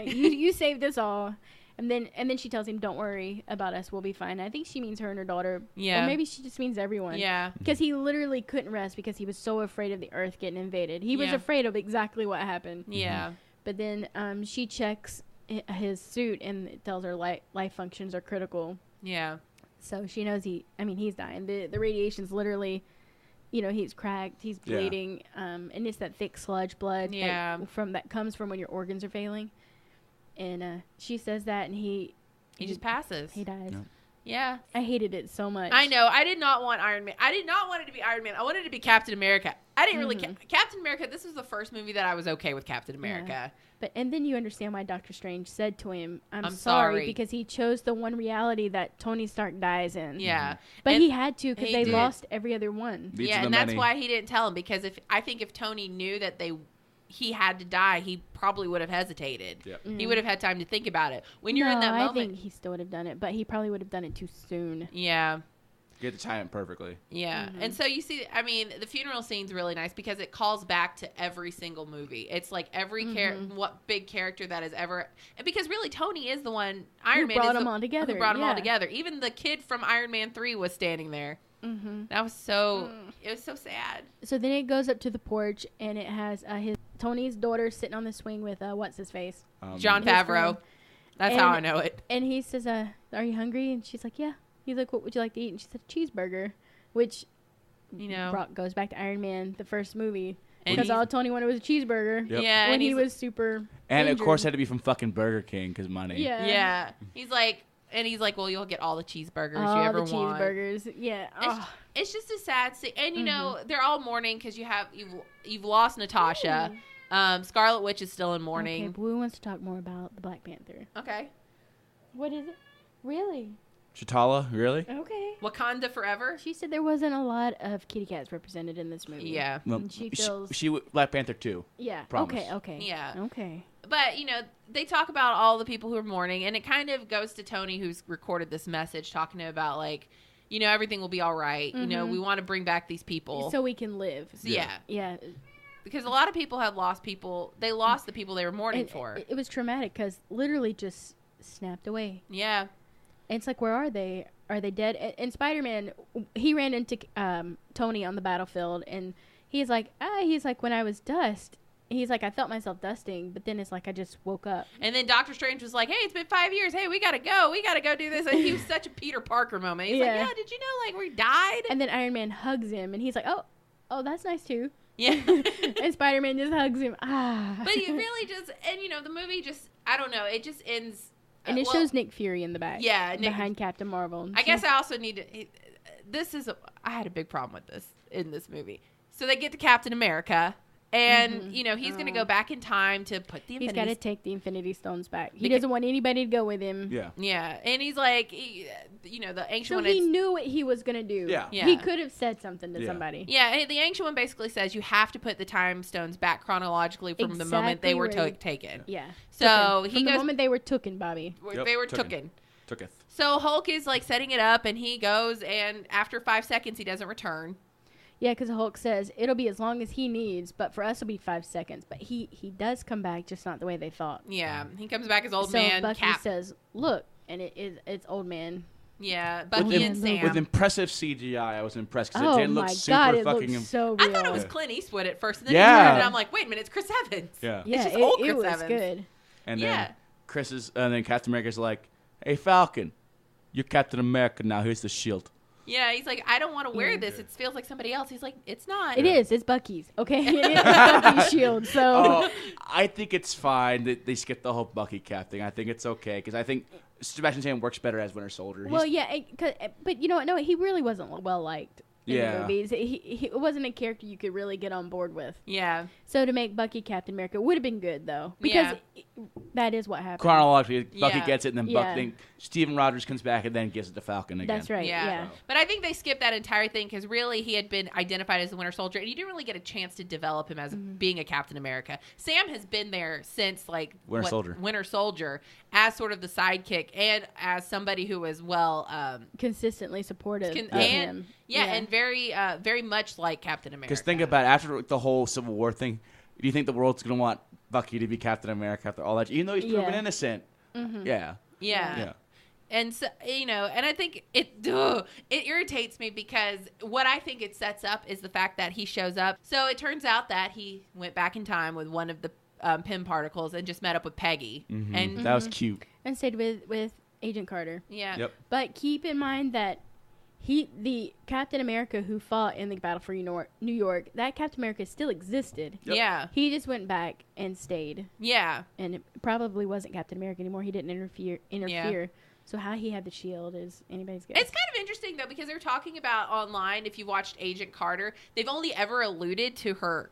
Speaker 5: you saved us all. And then she tells him, don't worry about us. We'll be fine. I think she means her and her daughter.
Speaker 2: Yeah.
Speaker 5: Or maybe she just means everyone.
Speaker 2: Yeah.
Speaker 5: Because he literally couldn't rest because he was so afraid of the Earth getting invaded. He was
Speaker 2: Yeah.
Speaker 5: afraid of exactly what happened.
Speaker 2: Yeah.
Speaker 5: But then she checks his suit and it tells her life functions are critical.
Speaker 2: Yeah.
Speaker 5: So she knows he's dying. The radiation's literally, he's cracked, he's
Speaker 1: Yeah.
Speaker 5: bleeding, and it's that thick sludge blood
Speaker 2: Yeah.
Speaker 5: that comes from when your organs are failing. And she says that, and he
Speaker 2: He just passes.
Speaker 5: he dies.
Speaker 1: Yeah.
Speaker 2: Yeah.
Speaker 5: I hated it so much.
Speaker 2: I know. I did not want Iron Man. I did not want it to be Iron Man. I wanted it to be Captain America. I didn't really Captain America. This was the first movie that I was okay with Captain America.
Speaker 5: And then you understand why Doctor Strange said to him, I'm
Speaker 2: I'm
Speaker 5: sorry,
Speaker 2: sorry.
Speaker 5: because he chose the one reality that Tony Stark dies in.
Speaker 2: Yeah.
Speaker 5: But
Speaker 2: And
Speaker 5: he had to because
Speaker 2: he
Speaker 5: they
Speaker 2: did.
Speaker 5: lost every other one.
Speaker 1: Beats
Speaker 2: yeah,
Speaker 1: of the
Speaker 2: and that's
Speaker 1: many.
Speaker 2: why he didn't tell him because I think if Tony knew that he had to die, he probably would have hesitated.
Speaker 1: Yep.
Speaker 2: He would have had time to think about it. When you're in that
Speaker 5: I
Speaker 2: moment,
Speaker 5: think he still would have done it, but he probably would have done it too soon.
Speaker 2: yeah.
Speaker 1: Get to time it perfectly.
Speaker 2: Yeah. And so you see, I mean, the funeral scene's really nice because it calls back to every single movie. It's like every what big character that has ever, and because really Tony is the one, Iron Man
Speaker 5: brought
Speaker 2: is
Speaker 5: them
Speaker 2: the-
Speaker 5: all together,
Speaker 2: Who brought them all
Speaker 5: yeah.
Speaker 2: together. Even the kid from Iron Man 3 was standing there.
Speaker 5: Mm-hmm.
Speaker 2: That was so, it was so sad.
Speaker 5: So then it goes up to the porch, and it has Tony's daughter sitting on the swing with what's his face,
Speaker 2: John
Speaker 5: his
Speaker 2: Favreau.
Speaker 5: friend.
Speaker 2: That's
Speaker 5: And-
Speaker 2: how I know it.
Speaker 5: and he says, "Are you hungry?" And she's like, "Yeah." He's like, "What would you like to eat?" And she said, "Cheeseburger," which
Speaker 2: You know.
Speaker 5: goes back to Iron Man, the first movie.
Speaker 2: And
Speaker 5: Because
Speaker 2: he's-
Speaker 5: all Tony wanted was a cheeseburger.
Speaker 1: Yep.
Speaker 2: Yeah,
Speaker 5: When
Speaker 2: and
Speaker 5: he
Speaker 2: he's
Speaker 5: was super.
Speaker 1: And of course,
Speaker 5: injured.
Speaker 1: had to be from fucking Burger King because money.
Speaker 5: Yeah.
Speaker 2: He's like, well, you'll get all the cheeseburgers you
Speaker 5: All
Speaker 2: ever
Speaker 5: the
Speaker 2: want.
Speaker 5: cheeseburgers. Yeah. Oh.
Speaker 2: It's just a sad scene, and you know
Speaker 5: Mm-hmm.
Speaker 2: they're all mourning because you've lost Natasha. Scarlet Witch is still in
Speaker 5: Okay,
Speaker 2: mourning.
Speaker 5: Blue wants to talk more about the Black Panther.
Speaker 2: Okay.
Speaker 5: What is it? Really?
Speaker 1: Chitala, really?
Speaker 5: Okay.
Speaker 2: Wakanda forever.
Speaker 5: She said there wasn't a lot of kitty cats represented in this movie.
Speaker 2: Yeah.
Speaker 1: Well,
Speaker 5: And she feels-
Speaker 1: Black Panther 2.
Speaker 5: Yeah.
Speaker 1: Promise.
Speaker 5: Okay.
Speaker 2: Yeah.
Speaker 5: Okay.
Speaker 2: But, you know, they talk about all the people who are mourning, and it kind of goes to Tony, who's recorded this message, talking about, like, you know, everything will be all right. You know, we want to bring back these people.
Speaker 5: So we can live.
Speaker 2: yeah.
Speaker 5: Yeah.
Speaker 2: Because a lot of people have lost people. They lost the people they were mourning
Speaker 5: And
Speaker 2: for.
Speaker 5: It was traumatic because literally just snapped away.
Speaker 2: Yeah.
Speaker 5: And it's like, where are they? Are they dead? And Spider-Man, he ran into Tony on the battlefield, and he's like, when I was dust, he's like, I felt myself dusting, but then it's like I just woke up.
Speaker 2: And then Doctor Strange was like, hey, it's been 5 years. Hey, we got to go. We got to go do this. And he was such a Peter Parker moment. He's like,
Speaker 5: Yeah.
Speaker 2: yeah, did you know, like, we died?
Speaker 5: And then Iron Man hugs him, and he's like, oh, that's nice too.
Speaker 2: Yeah.
Speaker 5: And Spider-Man just hugs him.
Speaker 2: But you really just, and, you know, the movie just, I don't know, it just ends.
Speaker 5: And it
Speaker 2: well,
Speaker 5: shows Nick Fury in the back.
Speaker 2: Yeah, Nick-
Speaker 5: behind Captain Marvel.
Speaker 2: I guess I also need to. I had a big problem with this in this movie. So they get to Captain America, and you know he's going to go back in time to put the
Speaker 5: he's
Speaker 2: Infinity.
Speaker 5: got to take the Infinity Stones back. He
Speaker 2: Because-
Speaker 5: doesn't want anybody to go with him.
Speaker 1: Yeah.
Speaker 2: Yeah, and he's like, you know, the ancient
Speaker 5: So
Speaker 2: one.
Speaker 5: he
Speaker 2: is-
Speaker 5: knew what he was gonna do.
Speaker 1: Yeah.
Speaker 2: Yeah.
Speaker 5: He could have said something to
Speaker 1: Yeah.
Speaker 5: somebody.
Speaker 2: Yeah, the ancient one basically says you have to put the time stones back chronologically from the moment they
Speaker 5: Exactly
Speaker 2: were
Speaker 5: where-
Speaker 2: taken.
Speaker 5: Yeah.
Speaker 2: So
Speaker 5: Tooken.
Speaker 2: he
Speaker 5: From the
Speaker 2: goes.
Speaker 5: moment they were tooken, Bobby.
Speaker 1: Yep,
Speaker 2: They were
Speaker 1: taken.
Speaker 2: tooken.
Speaker 1: Tooketh.
Speaker 2: So Hulk is like setting it up, and he goes, and after 5 seconds, he doesn't return.
Speaker 5: Yeah, because Hulk says it'll be as long as he needs, but for us it'll be 5 seconds. But he does come back, just not the way they thought.
Speaker 2: Yeah, he comes back as old
Speaker 5: so
Speaker 2: man
Speaker 5: Bucky
Speaker 2: Cap.
Speaker 5: says, "Look," and it's old man.
Speaker 2: Yeah,
Speaker 1: With,
Speaker 2: Bucky and
Speaker 1: im-
Speaker 2: Sam.
Speaker 1: with impressive CGI, I was impressed because
Speaker 5: Oh
Speaker 1: it didn't look
Speaker 5: my
Speaker 1: super
Speaker 5: God, it
Speaker 1: fucking.
Speaker 5: looks so real.
Speaker 2: I thought it was
Speaker 1: Yeah.
Speaker 2: Clint Eastwood at first, and then
Speaker 1: Yeah.
Speaker 2: he turned, and I'm like, wait a minute, it's Chris Evans.
Speaker 1: Yeah.
Speaker 5: Yeah,
Speaker 2: just
Speaker 5: it,
Speaker 2: old
Speaker 5: it
Speaker 2: Chris
Speaker 5: was
Speaker 2: Evans.
Speaker 5: good.
Speaker 1: And
Speaker 2: Yeah.
Speaker 1: then and then Captain America's like, "Hey Falcon, you're Captain America now. Here's the shield."
Speaker 2: Yeah, he's like, I don't want to wear
Speaker 5: Yeah.
Speaker 2: this. It feels like somebody else. He's like, it's not.
Speaker 5: It is. It's Bucky's. Okay, it is Bucky's shield. So
Speaker 1: Oh, I think it's fine that they skipped the whole Bucky Cap thing. I think it's okay because I think Sebastian Stan works better as Winter Soldier.
Speaker 5: well, yeah, but you know what? No, he really wasn't well liked in
Speaker 1: Yeah.
Speaker 5: the movies. He wasn't a character you could really get on board with.
Speaker 2: Yeah.
Speaker 5: So to make Bucky Captain America would have been good though, because that is what happened.
Speaker 1: chronologically, Bucky
Speaker 2: Yeah.
Speaker 1: gets it, and then
Speaker 5: Yeah.
Speaker 1: Steven Rogers comes back and then gives it to Falcon again.
Speaker 5: That's right.
Speaker 2: Yeah.
Speaker 5: Yeah.
Speaker 2: But I think they skipped that entire thing because really he had been identified as the Winter Soldier, and you didn't really get a chance to develop him as being a Captain America. Sam has been there since like
Speaker 1: Winter Soldier.
Speaker 2: Winter Soldier as sort of the sidekick and as somebody who was
Speaker 5: Consistently supportive
Speaker 2: Can-
Speaker 5: of
Speaker 2: and-
Speaker 5: him.
Speaker 2: and very much like Captain America.
Speaker 1: Because think about it, after the whole Civil War thing, do you think the world's gonna want Bucky to be Captain America after all that? Even though he's proven
Speaker 5: Yeah.
Speaker 1: innocent. Yeah.
Speaker 2: yeah.
Speaker 1: Yeah.
Speaker 2: And so, you know, and I think it irritates me because what I think it sets up is the fact that he shows up. So it turns out that he went back in time with one of the Pym particles and just met up with Peggy.
Speaker 1: Mhm.
Speaker 2: And
Speaker 1: That was cute.
Speaker 5: And stayed with Agent Carter.
Speaker 2: yeah,
Speaker 1: Yep.
Speaker 5: But keep in mind that the Captain America who fought in the battle for New York, that Captain America still existed.
Speaker 1: Yep.
Speaker 2: yeah,
Speaker 5: He just went back and stayed,
Speaker 2: yeah.
Speaker 5: and it probably wasn't Captain America anymore. He didn't interfere.
Speaker 2: Yeah.
Speaker 5: So how he had the shield is anybody's guess.
Speaker 2: It's kind of interesting though because they're talking about online. If you watched Agent Carter, they've only ever alluded to her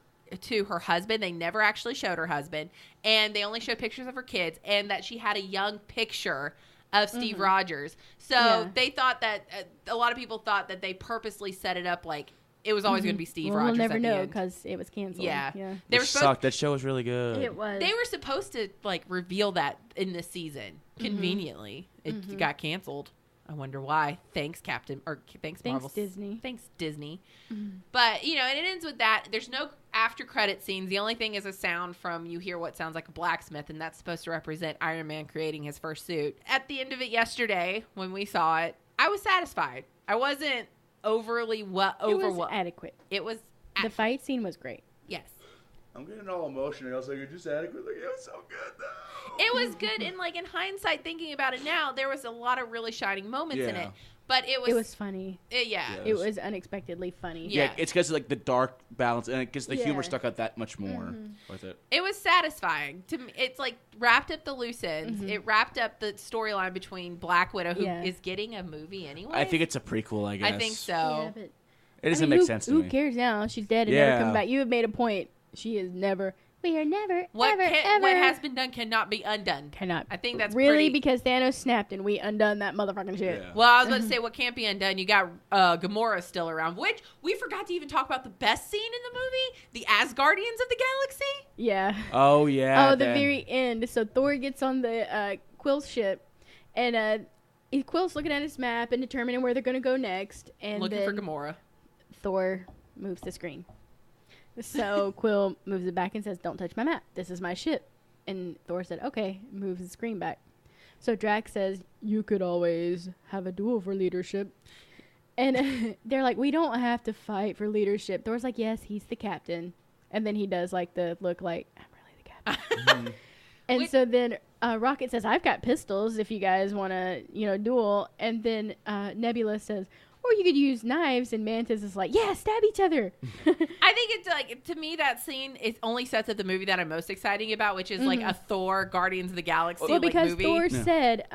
Speaker 2: husband. They never actually showed her husband, and they only showed pictures of her kids, and that she had a young picture of Steve Rogers. So
Speaker 5: Yeah.
Speaker 2: they thought that a lot of people thought that they purposely set it up like it was always going to be Steve
Speaker 5: well,
Speaker 2: Rogers.
Speaker 5: we'll never
Speaker 2: at the
Speaker 5: know
Speaker 2: end.
Speaker 5: because it was canceled.
Speaker 2: Yeah.
Speaker 5: Yeah.
Speaker 2: They
Speaker 1: It
Speaker 2: were supposed
Speaker 1: sucked. That show was really good.
Speaker 5: It was.
Speaker 2: they were supposed to like reveal that in this season. Conveniently, it got canceled. I wonder why. Thanks, Captain, or thanks, Marvel.
Speaker 5: Disney.
Speaker 2: Thanks, Disney. But, you know, and it ends with that. There's no after credit scenes. The only thing is a sound from, you hear what sounds like a blacksmith, and that's supposed to represent Iron Man creating his first suit. At the end of it yesterday, when we saw it, I was satisfied. I wasn't overly
Speaker 5: It was
Speaker 2: overwhelmed.
Speaker 5: adequate.
Speaker 2: It was,
Speaker 5: The fight scene was great.
Speaker 2: yes.
Speaker 1: I'm getting all emotional. I was like, "It's just adequate." Like, it was so good though.
Speaker 2: It was good, and like in hindsight, thinking about it now, there was a lot of really shining moments in it. But it was
Speaker 5: funny.
Speaker 2: It
Speaker 5: was unexpectedly funny.
Speaker 1: Yeah, it's because like the dark balance, and it gets the humor
Speaker 5: Yeah.
Speaker 1: stuck out that much more with it.
Speaker 2: It was satisfying to me. It's like wrapped up the loose ends. It wrapped up the storyline between Black Widow, who is getting a movie anyway.
Speaker 1: I think it's a prequel. I guess.
Speaker 2: I think so.
Speaker 5: Yeah, but
Speaker 1: It doesn't make sense to me.
Speaker 5: Who cares now? She's dead and never coming back. You have made a point. She is never. We are never,
Speaker 2: What
Speaker 5: ever.
Speaker 2: has been done cannot be undone.
Speaker 5: Cannot.
Speaker 2: I think that's
Speaker 5: really
Speaker 2: pretty...
Speaker 5: because Thanos snapped and we undone that motherfucking shit.
Speaker 1: Yeah.
Speaker 2: Well, I was about to say what can't be undone. You got Gamora still around, which we forgot to even talk about the best scene in the movie, the Asgardians of the Galaxy.
Speaker 5: Yeah.
Speaker 1: Oh yeah.
Speaker 5: Oh, the very end. So Thor gets on the Quill's ship, and Quill's looking at his map and determining where they're going to go next. And
Speaker 2: Looking
Speaker 5: then
Speaker 2: for Gamora.
Speaker 5: Thor moves the screen. So Quill moves it back and says, "Don't touch my map. This is my ship." And Thor said, "Okay," moves the screen back. So Drax says, "You could always have a duel for leadership." And they're like, "We don't have to fight for leadership." Thor's like, "Yes, he's the captain." And then he does like the look like, "I'm really the captain." And so then Rocket says, "I've got pistols if you guys want to, duel." And then Nebula says, "Or you could use knives," and Mantis is like, "Yeah, stab each other."
Speaker 2: I think it's like, to me, that scene is only sets up the movie that I'm most excited about, which is like a Thor Guardians of the Galaxy
Speaker 5: Well, because
Speaker 2: movie.
Speaker 5: Thor said,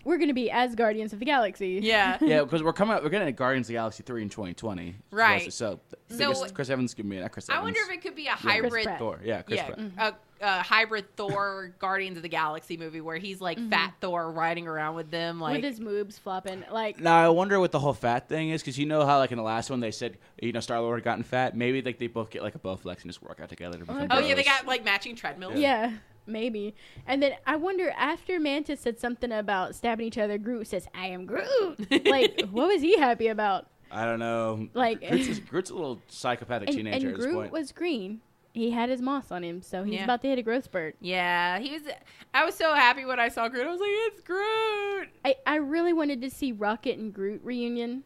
Speaker 5: "We're going to be as Guardians of the Galaxy."
Speaker 2: Yeah.
Speaker 1: Yeah, because we're getting a Guardians of the Galaxy 3 in 2020.
Speaker 2: Right.
Speaker 1: So
Speaker 2: So
Speaker 1: Chris Evans could be Chris Evans.
Speaker 2: I wonder if it could be a
Speaker 5: Chris
Speaker 2: hybrid
Speaker 5: Pratt.
Speaker 1: Thor. Yeah, Chris Pratt.
Speaker 2: a hybrid Thor Guardians of the Galaxy movie where he's like fat Thor riding around with them, like
Speaker 5: with his moobs flopping. Like,
Speaker 1: Now I wonder what the whole fat thing is, because you know how like in the last one they said Star-Lord had gotten fat. Maybe like they both get like a Bowflex and just work out together to become.
Speaker 2: oh yeah, they
Speaker 1: bros.
Speaker 2: got like matching treadmills.
Speaker 5: yeah, maybe. And then I wonder, after Mantis said something about stabbing each other, Groot says, "I am Groot." Like, what was he happy about?
Speaker 1: I don't know.
Speaker 5: Like,
Speaker 1: Groot's a little psychopathic teenager
Speaker 5: and
Speaker 1: at this
Speaker 5: Groot
Speaker 1: point.
Speaker 5: was green. He had his moss on him, so he's
Speaker 2: Yeah.
Speaker 5: about to hit a growth spurt.
Speaker 2: Yeah, he was. I was so happy when I saw Groot. I was like, "It's Groot."
Speaker 5: I really wanted to see Rocket and Groot reunion.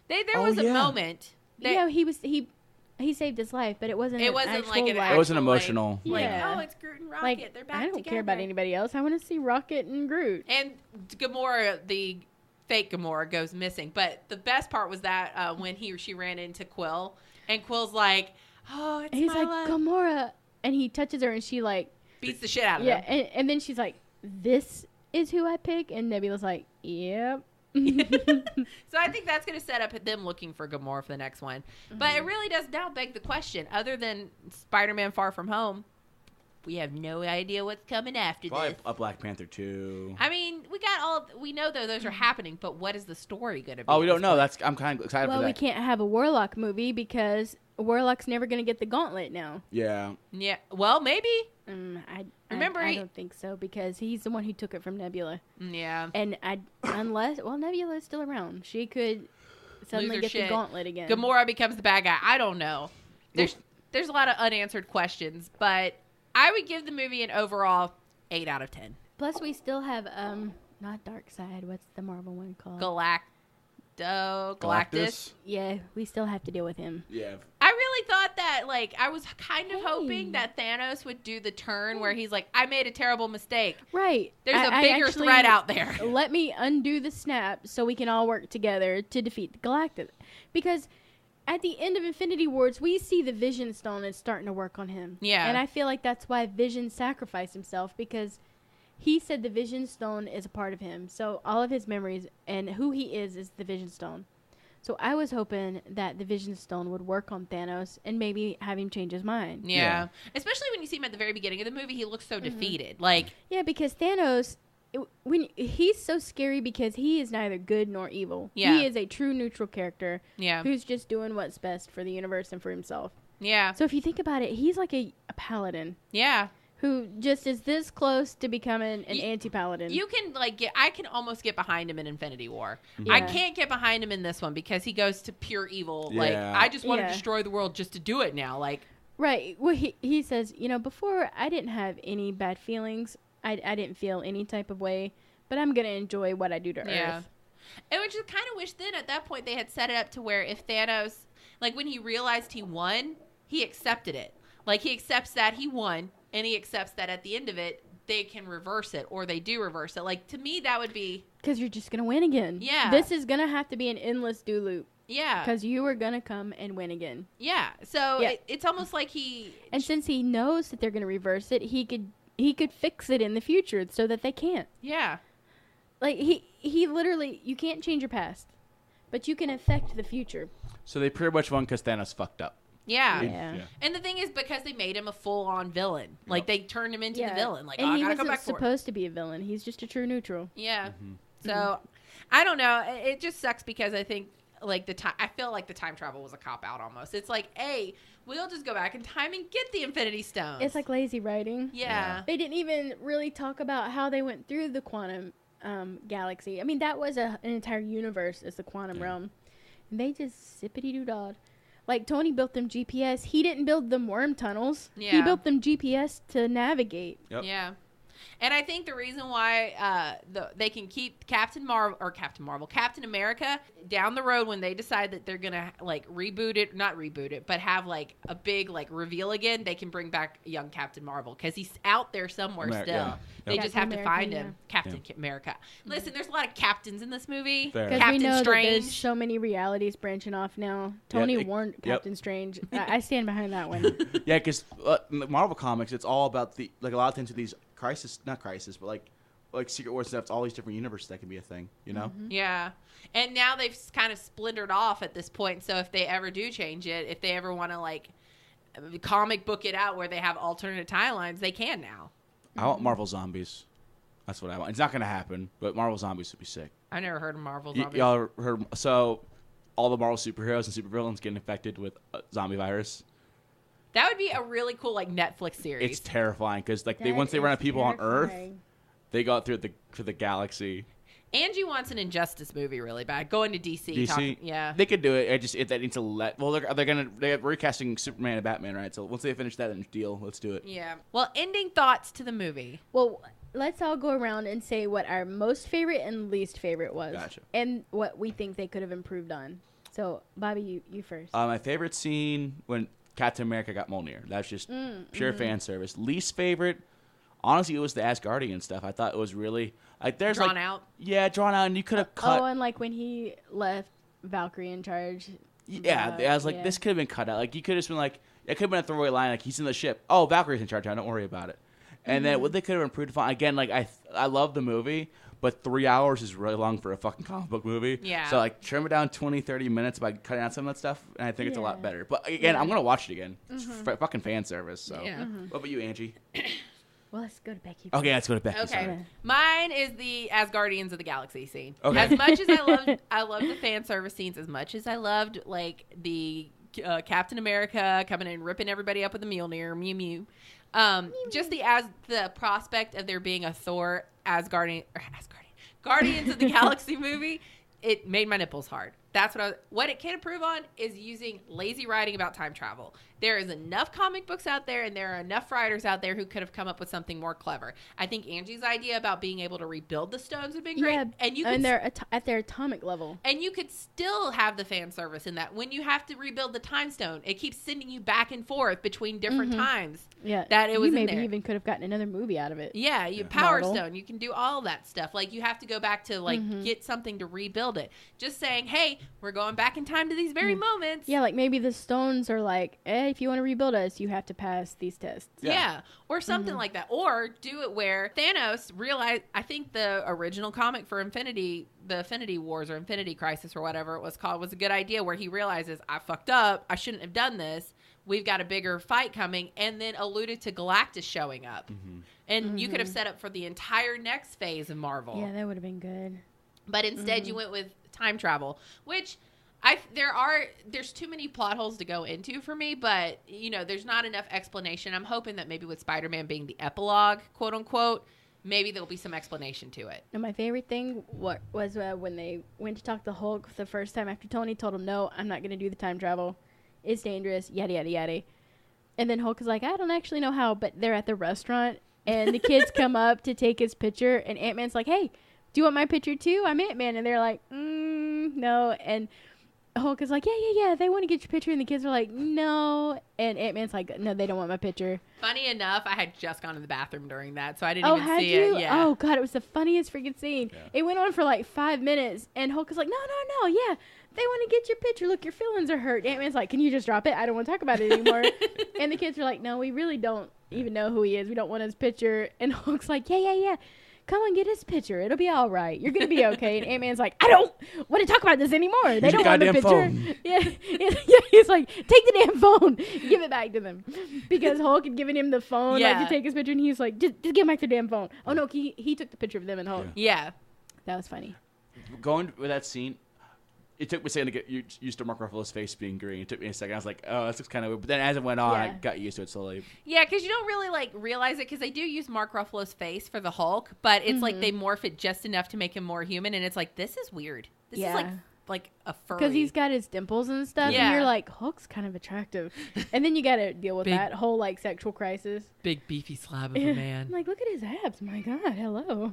Speaker 2: There was a moment. That,
Speaker 5: He saved his life, but it wasn't.
Speaker 2: It wasn't like an
Speaker 5: life.
Speaker 1: It wasn't
Speaker 2: actual, like-
Speaker 1: emotional.
Speaker 2: Like,
Speaker 5: Yeah.
Speaker 2: oh, it's Groot and Rocket.
Speaker 5: Like,
Speaker 2: They're back
Speaker 5: I don't
Speaker 2: together.
Speaker 5: care about anybody else. I want to see Rocket and Groot.
Speaker 2: And Gamora, the fake Gamora, goes missing. But the best part was that when he or she ran into Quill, and Quill's like, "Oh, it's
Speaker 5: And he's
Speaker 2: my
Speaker 5: like,
Speaker 2: love."
Speaker 5: Gamora. And he touches her, and she like,
Speaker 2: Beats the shit out of
Speaker 5: yeah.
Speaker 2: him.
Speaker 5: And then she's like, "This is who I pick." And Nebula's like, "Yep."
Speaker 2: So I think that's going to set up them looking for Gamora for the next one. But it really does now beg the question, other than Spider-Man Far From Home, we have no idea what's coming after
Speaker 1: Probably
Speaker 2: this.
Speaker 1: a Black Panther 2.
Speaker 2: I mean, we know that those are happening, but what is the story going to be?
Speaker 1: Oh, we
Speaker 2: at
Speaker 1: don't
Speaker 2: this
Speaker 1: know.
Speaker 2: point?
Speaker 1: I'm kind of excited
Speaker 5: Well,
Speaker 1: for
Speaker 5: we
Speaker 1: that.
Speaker 5: can't have a Warlock movie because Warlock's never going to get the gauntlet now.
Speaker 1: Yeah.
Speaker 2: Yeah, well, maybe. Remember,
Speaker 5: I don't think so because he's the one who took it from Nebula.
Speaker 2: Yeah.
Speaker 5: And unless Nebula is still around, she could suddenly
Speaker 2: her
Speaker 5: get
Speaker 2: shit.
Speaker 5: the gauntlet again.
Speaker 2: Gamora becomes the bad guy. I don't know. There's a lot of unanswered questions, but I would give the movie an overall 8 out of 10.
Speaker 5: Plus, we still have not Darkseid. What's the Marvel one called?
Speaker 2: Galactus.
Speaker 5: Yeah, we still have to deal with him.
Speaker 1: Yeah.
Speaker 2: I really thought that, like, I was kind of
Speaker 5: Hey.
Speaker 2: hoping that Thanos would do the turn where he's like, "I made a terrible mistake.
Speaker 5: Right.
Speaker 2: There's a
Speaker 5: I
Speaker 2: bigger
Speaker 5: actually-
Speaker 2: threat out there."
Speaker 5: Let me undo the snap so we can all work together to defeat the Galactus. Because at the end of Infinity Wars, we see the Vision Stone is starting to work on him.
Speaker 2: Yeah.
Speaker 5: And I feel like that's why Vision sacrificed himself, because he said the Vision Stone is a part of him. So all of his memories and who he is the Vision Stone. So I was hoping that the Vision Stone would work on Thanos and maybe have him change his mind.
Speaker 2: Yeah. Especially when you see him at the very beginning of the movie, he looks so defeated. Like,
Speaker 5: Yeah, because Thanos, when he's so scary because he is neither good nor evil.
Speaker 2: Yeah.
Speaker 5: He is a true neutral character
Speaker 2: yeah.
Speaker 5: who's just doing what's best for the universe and for himself.
Speaker 2: Yeah.
Speaker 5: So if you think about it, he's like a paladin
Speaker 2: Yeah.
Speaker 5: who just is this close to becoming an
Speaker 2: Y-
Speaker 5: anti-paladin.
Speaker 2: You can, like, I can almost get behind him in Infinity War.
Speaker 5: Yeah.
Speaker 2: I can't get behind him in this one because he goes to pure evil. Like,
Speaker 1: Yeah.
Speaker 2: I just want to
Speaker 5: Yeah.
Speaker 2: destroy the world just to do it now. Like,
Speaker 5: Right. Well, he says, before I didn't have any bad feelings. I didn't feel any type of way, but I'm going to enjoy what I do to
Speaker 2: yeah.
Speaker 5: Earth.
Speaker 2: And which is kind of wish then at that point they had set it up to where if Thanos, like when he realized he won, he accepted it. Like he accepts that he won, and he accepts that at the end of it, they can reverse it, or they do reverse it. Like, to me, that would be...
Speaker 5: Because you're just going to win again.
Speaker 2: Yeah.
Speaker 5: This is going to have to be an endless do loop.
Speaker 2: Yeah.
Speaker 5: Because you are going to come and win again.
Speaker 2: Yeah. So
Speaker 5: Yeah.
Speaker 2: it's almost like he...
Speaker 5: And since he knows that they're going to reverse it, he could fix it in the future so that they can't.
Speaker 2: Yeah.
Speaker 5: Like, he literally... You can't change your past, but you can affect the future.
Speaker 1: So they pretty much won because Thanos fucked up.
Speaker 2: Yeah.
Speaker 5: Yeah.
Speaker 2: And the thing is, because they made him a full-on villain. Like, they turned him into the villain. Like,
Speaker 5: and
Speaker 2: oh, I
Speaker 5: he
Speaker 2: gotta come
Speaker 5: wasn't
Speaker 2: back for it.
Speaker 5: supposed to be a villain. He's just a true neutral.
Speaker 2: Yeah. So, I don't know. It just sucks because I think, like, I feel like the time travel was a cop-out almost. It's like, hey, we'll just go back in time and get the Infinity Stones.
Speaker 5: It's like lazy writing.
Speaker 2: Yeah.
Speaker 5: They didn't even really talk about how they went through the quantum galaxy. I mean, that was an entire universe as the quantum realm. And they just zippity-doo-dawed. Like, Tony built them GPS. He didn't build them worm tunnels.
Speaker 2: Yeah.
Speaker 5: He built them GPS to navigate.
Speaker 1: Yep.
Speaker 2: Yeah. And I think the reason why they can keep Captain America down the road when they decide that they're going to, like, not reboot it, but have, like, a big, like, reveal again, they can bring back young Captain Marvel because he's out there somewhere still.
Speaker 1: Yeah.
Speaker 2: They
Speaker 5: Yep.
Speaker 2: just have to
Speaker 5: Captain
Speaker 2: find
Speaker 5: America,
Speaker 2: him. Captain America. Listen, there's a lot of captains in this movie.
Speaker 1: Fair.
Speaker 5: Because we
Speaker 2: Captain
Speaker 5: know that
Speaker 2: Strange.
Speaker 5: there's so many realities branching off now. Tony warned Captain Strange. I stand behind that one.
Speaker 1: Yeah, because Marvel Comics, it's all about a lot of things with these not crisis, but like Secret Wars stuff. It's all these different universes that can be a thing, you know?
Speaker 2: Yeah. And now they've kind of splintered off at this point. So if they ever do change it, if they ever want to, like, comic book it out where they have alternate timelines, they can now.
Speaker 1: I want Marvel Zombies. That's what I want. It's not going to happen, but Marvel Zombies would be sick.
Speaker 2: I never heard of Marvel Zombies.
Speaker 1: Y'all heard? So all the Marvel superheroes and supervillains getting infected with zombie virus.
Speaker 2: That would be a really cool, like, Netflix series.
Speaker 1: It's terrifying because once they run out of people on Earth, they go through the galaxy.
Speaker 2: Angie wants an Injustice movie really bad. Going to DC.
Speaker 1: DC,
Speaker 2: Yeah.
Speaker 1: they could do it. That needs to they're recasting Superman and Batman, right? So once they finish that, then deal. Let's do it.
Speaker 2: Yeah. Well, ending thoughts to the movie.
Speaker 5: Well, let's all go around and say what our most favorite and least favorite was.
Speaker 1: Gotcha.
Speaker 5: And what we think they could have improved on. So, Bobby, you first.
Speaker 1: My favorite scene when Captain America got Mjolnir. That's just pure fan service. Least favorite, honestly, it was the Asgardian stuff. I thought it was really there's
Speaker 2: Drawn out.
Speaker 1: Yeah, drawn out, and you could have cut.
Speaker 5: Oh, and like when he left Valkyrie in charge.
Speaker 1: Yeah, I was like, this could have been cut out. Like, you could have just been like, it could have been a throwaway line, like, he's in the ship. Oh, Valkyrie's in charge now, don't worry about it. And then what they could have improved upon, again, like, I love the movie, but 3 hours is really long for a fucking comic book movie.
Speaker 2: Yeah.
Speaker 1: So, like, trim it down 20, 30 minutes by cutting out some of that stuff, and I think it's a lot better. But, again, I'm going to watch it again. It's fucking fan service, so.
Speaker 2: Yeah.
Speaker 1: What about you, Angie?
Speaker 5: Well, let's go to Becky.
Speaker 1: Okay, let's go to Becky.
Speaker 2: Okay.
Speaker 1: Sorry.
Speaker 2: Mine is the Asgardians of the Galaxy scene.
Speaker 1: Okay.
Speaker 2: As much as I loved the fan service scenes, as much as I loved, like, the Captain America coming in and ripping everybody up with a Mjolnir, Mew Mew. Just the prospect of there being a Thor Guardians of the Galaxy movie, it made my nipples hard. That's what it can improve on is using lazy writing about time travel. There is enough comic books out there, and there are enough writers out there who could have come up with something more clever. I think Angie's idea about being able to rebuild the stones would be great.
Speaker 5: Yeah,
Speaker 2: and
Speaker 5: they're at their atomic level.
Speaker 2: And you could still have the fan service in that. When you have to rebuild the time stone, it keeps sending you back and forth between different times.
Speaker 5: Yeah,
Speaker 2: that it was
Speaker 5: you
Speaker 2: in
Speaker 5: maybe
Speaker 2: there.
Speaker 5: even could have gotten another movie out of it.
Speaker 2: Yeah, Power
Speaker 5: Marvel.
Speaker 2: Stone. You can do all that stuff. Like, you have to go back to, like, get something to rebuild it. Just saying, hey, we're going back in time to these very moments.
Speaker 5: Yeah, like maybe the stones are like, if you want to rebuild us, you have to pass these tests.
Speaker 2: Yeah. Or something like that. Or do it where Thanos realized, I think the original comic for the Infinity Wars or Infinity Crisis or whatever it was called, was a good idea where he realizes, I fucked up. I shouldn't have done this. We've got a bigger fight coming, and then alluded to Galactus showing up. And you could have set up for the entire next phase of Marvel.
Speaker 5: Yeah, that would have been good.
Speaker 2: But instead you went with time travel, which there's too many plot holes to go into for me, but there's not enough explanation. I'm hoping that maybe with Spider-Man being the epilogue, quote unquote, maybe there'll be some explanation to it.
Speaker 5: And my favorite thing was when they went to talk to Hulk the first time after Tony told him, no, I'm not going to do the time travel. It's dangerous, yada, yada, yada. And then Hulk is like, I don't actually know how, but they're at the restaurant, and the kids come up to take his picture, and Ant-Man's like, hey, do you want my picture too? I'm Ant-Man. And they're like, no. And Hulk is like, yeah, they want to get your picture, and the kids are like, no, and Ant-Man's like, no, they don't want my picture.
Speaker 2: Funny enough, I had just gone to the bathroom during that, so I didn't
Speaker 5: Oh,
Speaker 2: even
Speaker 5: had
Speaker 2: see
Speaker 5: you?
Speaker 2: it. Yeah.
Speaker 5: Oh god, it was the funniest freaking scene.
Speaker 1: Yeah.
Speaker 5: It went on for like 5 minutes, and Hulk is like, no, yeah, they want to get your picture. Look, your feelings are hurt. Ant-Man's like, can you just drop it? I don't want to talk about it anymore. And the kids are like, no, we really don't even know who he is. We don't want his picture. And Hulk's like, yeah. Come on, get his picture. It'll be all right. You're going to be okay. And Ant-Man's like, I don't want to talk about this anymore. They
Speaker 1: Here's
Speaker 5: don't
Speaker 1: your
Speaker 5: want the
Speaker 1: goddamn
Speaker 5: picture.
Speaker 1: phone.
Speaker 5: Yeah, he's like, take the damn phone. Give it back to them. Because Hulk had given him the phone like
Speaker 2: Yeah.
Speaker 5: to take his picture. And he's like, just give back the damn phone. Oh, no, he took the picture of them and Hulk.
Speaker 2: Yeah.
Speaker 5: That was funny.
Speaker 1: Going with that scene, it took me a second to get used to Mark Ruffalo's face being green. It took me a second. I was like, oh, this looks kind of weird. But then as it went on, I
Speaker 5: Yeah.
Speaker 1: got used to it slowly.
Speaker 2: Yeah, because you don't really like realize it because they do use Mark Ruffalo's face for the Hulk, but it's like they morph it just enough to make him more human, and it's like, this is weird. This is like a furry.
Speaker 5: Because he's got his dimples and stuff.
Speaker 2: Yeah.
Speaker 5: And you're like, Hulk's kind of attractive. And then you got to deal with
Speaker 2: Big-
Speaker 5: that whole like sexual crisis.
Speaker 2: big beefy slab of a man.
Speaker 5: I'm like, look at his abs. My God. Hello.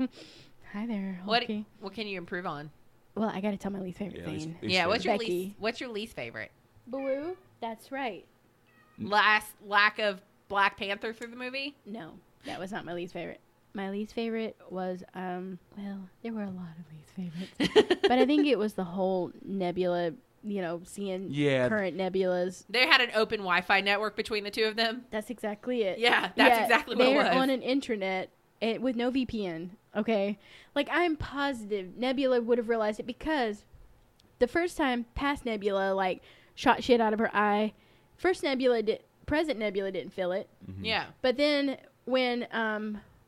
Speaker 5: Hi there,
Speaker 2: What
Speaker 5: Hulky.
Speaker 2: can you improve on?
Speaker 5: Well, I got to tell my least favorite
Speaker 1: Yeah, least-
Speaker 5: scene.
Speaker 1: least
Speaker 2: Yeah,
Speaker 1: favorite.
Speaker 2: what's your least favorite?
Speaker 5: Blue? That's right.
Speaker 2: Lack of Black Panther through the movie?
Speaker 5: No, that was not my least favorite. My least favorite was, well, there were a lot of least favorites. But I think it was the whole nebula, seeing current nebulas.
Speaker 2: They had an open Wi-Fi network between the two of them.
Speaker 5: That's exactly it.
Speaker 2: Yeah, that's exactly what it was.
Speaker 5: They're on an intranet with no VPN, okay? Like, I'm positive Nebula would have realized it because the first time past Nebula, like, shot shit out of her eye, present Nebula didn't feel it.
Speaker 1: Mm-hmm.
Speaker 2: Yeah.
Speaker 5: But then when,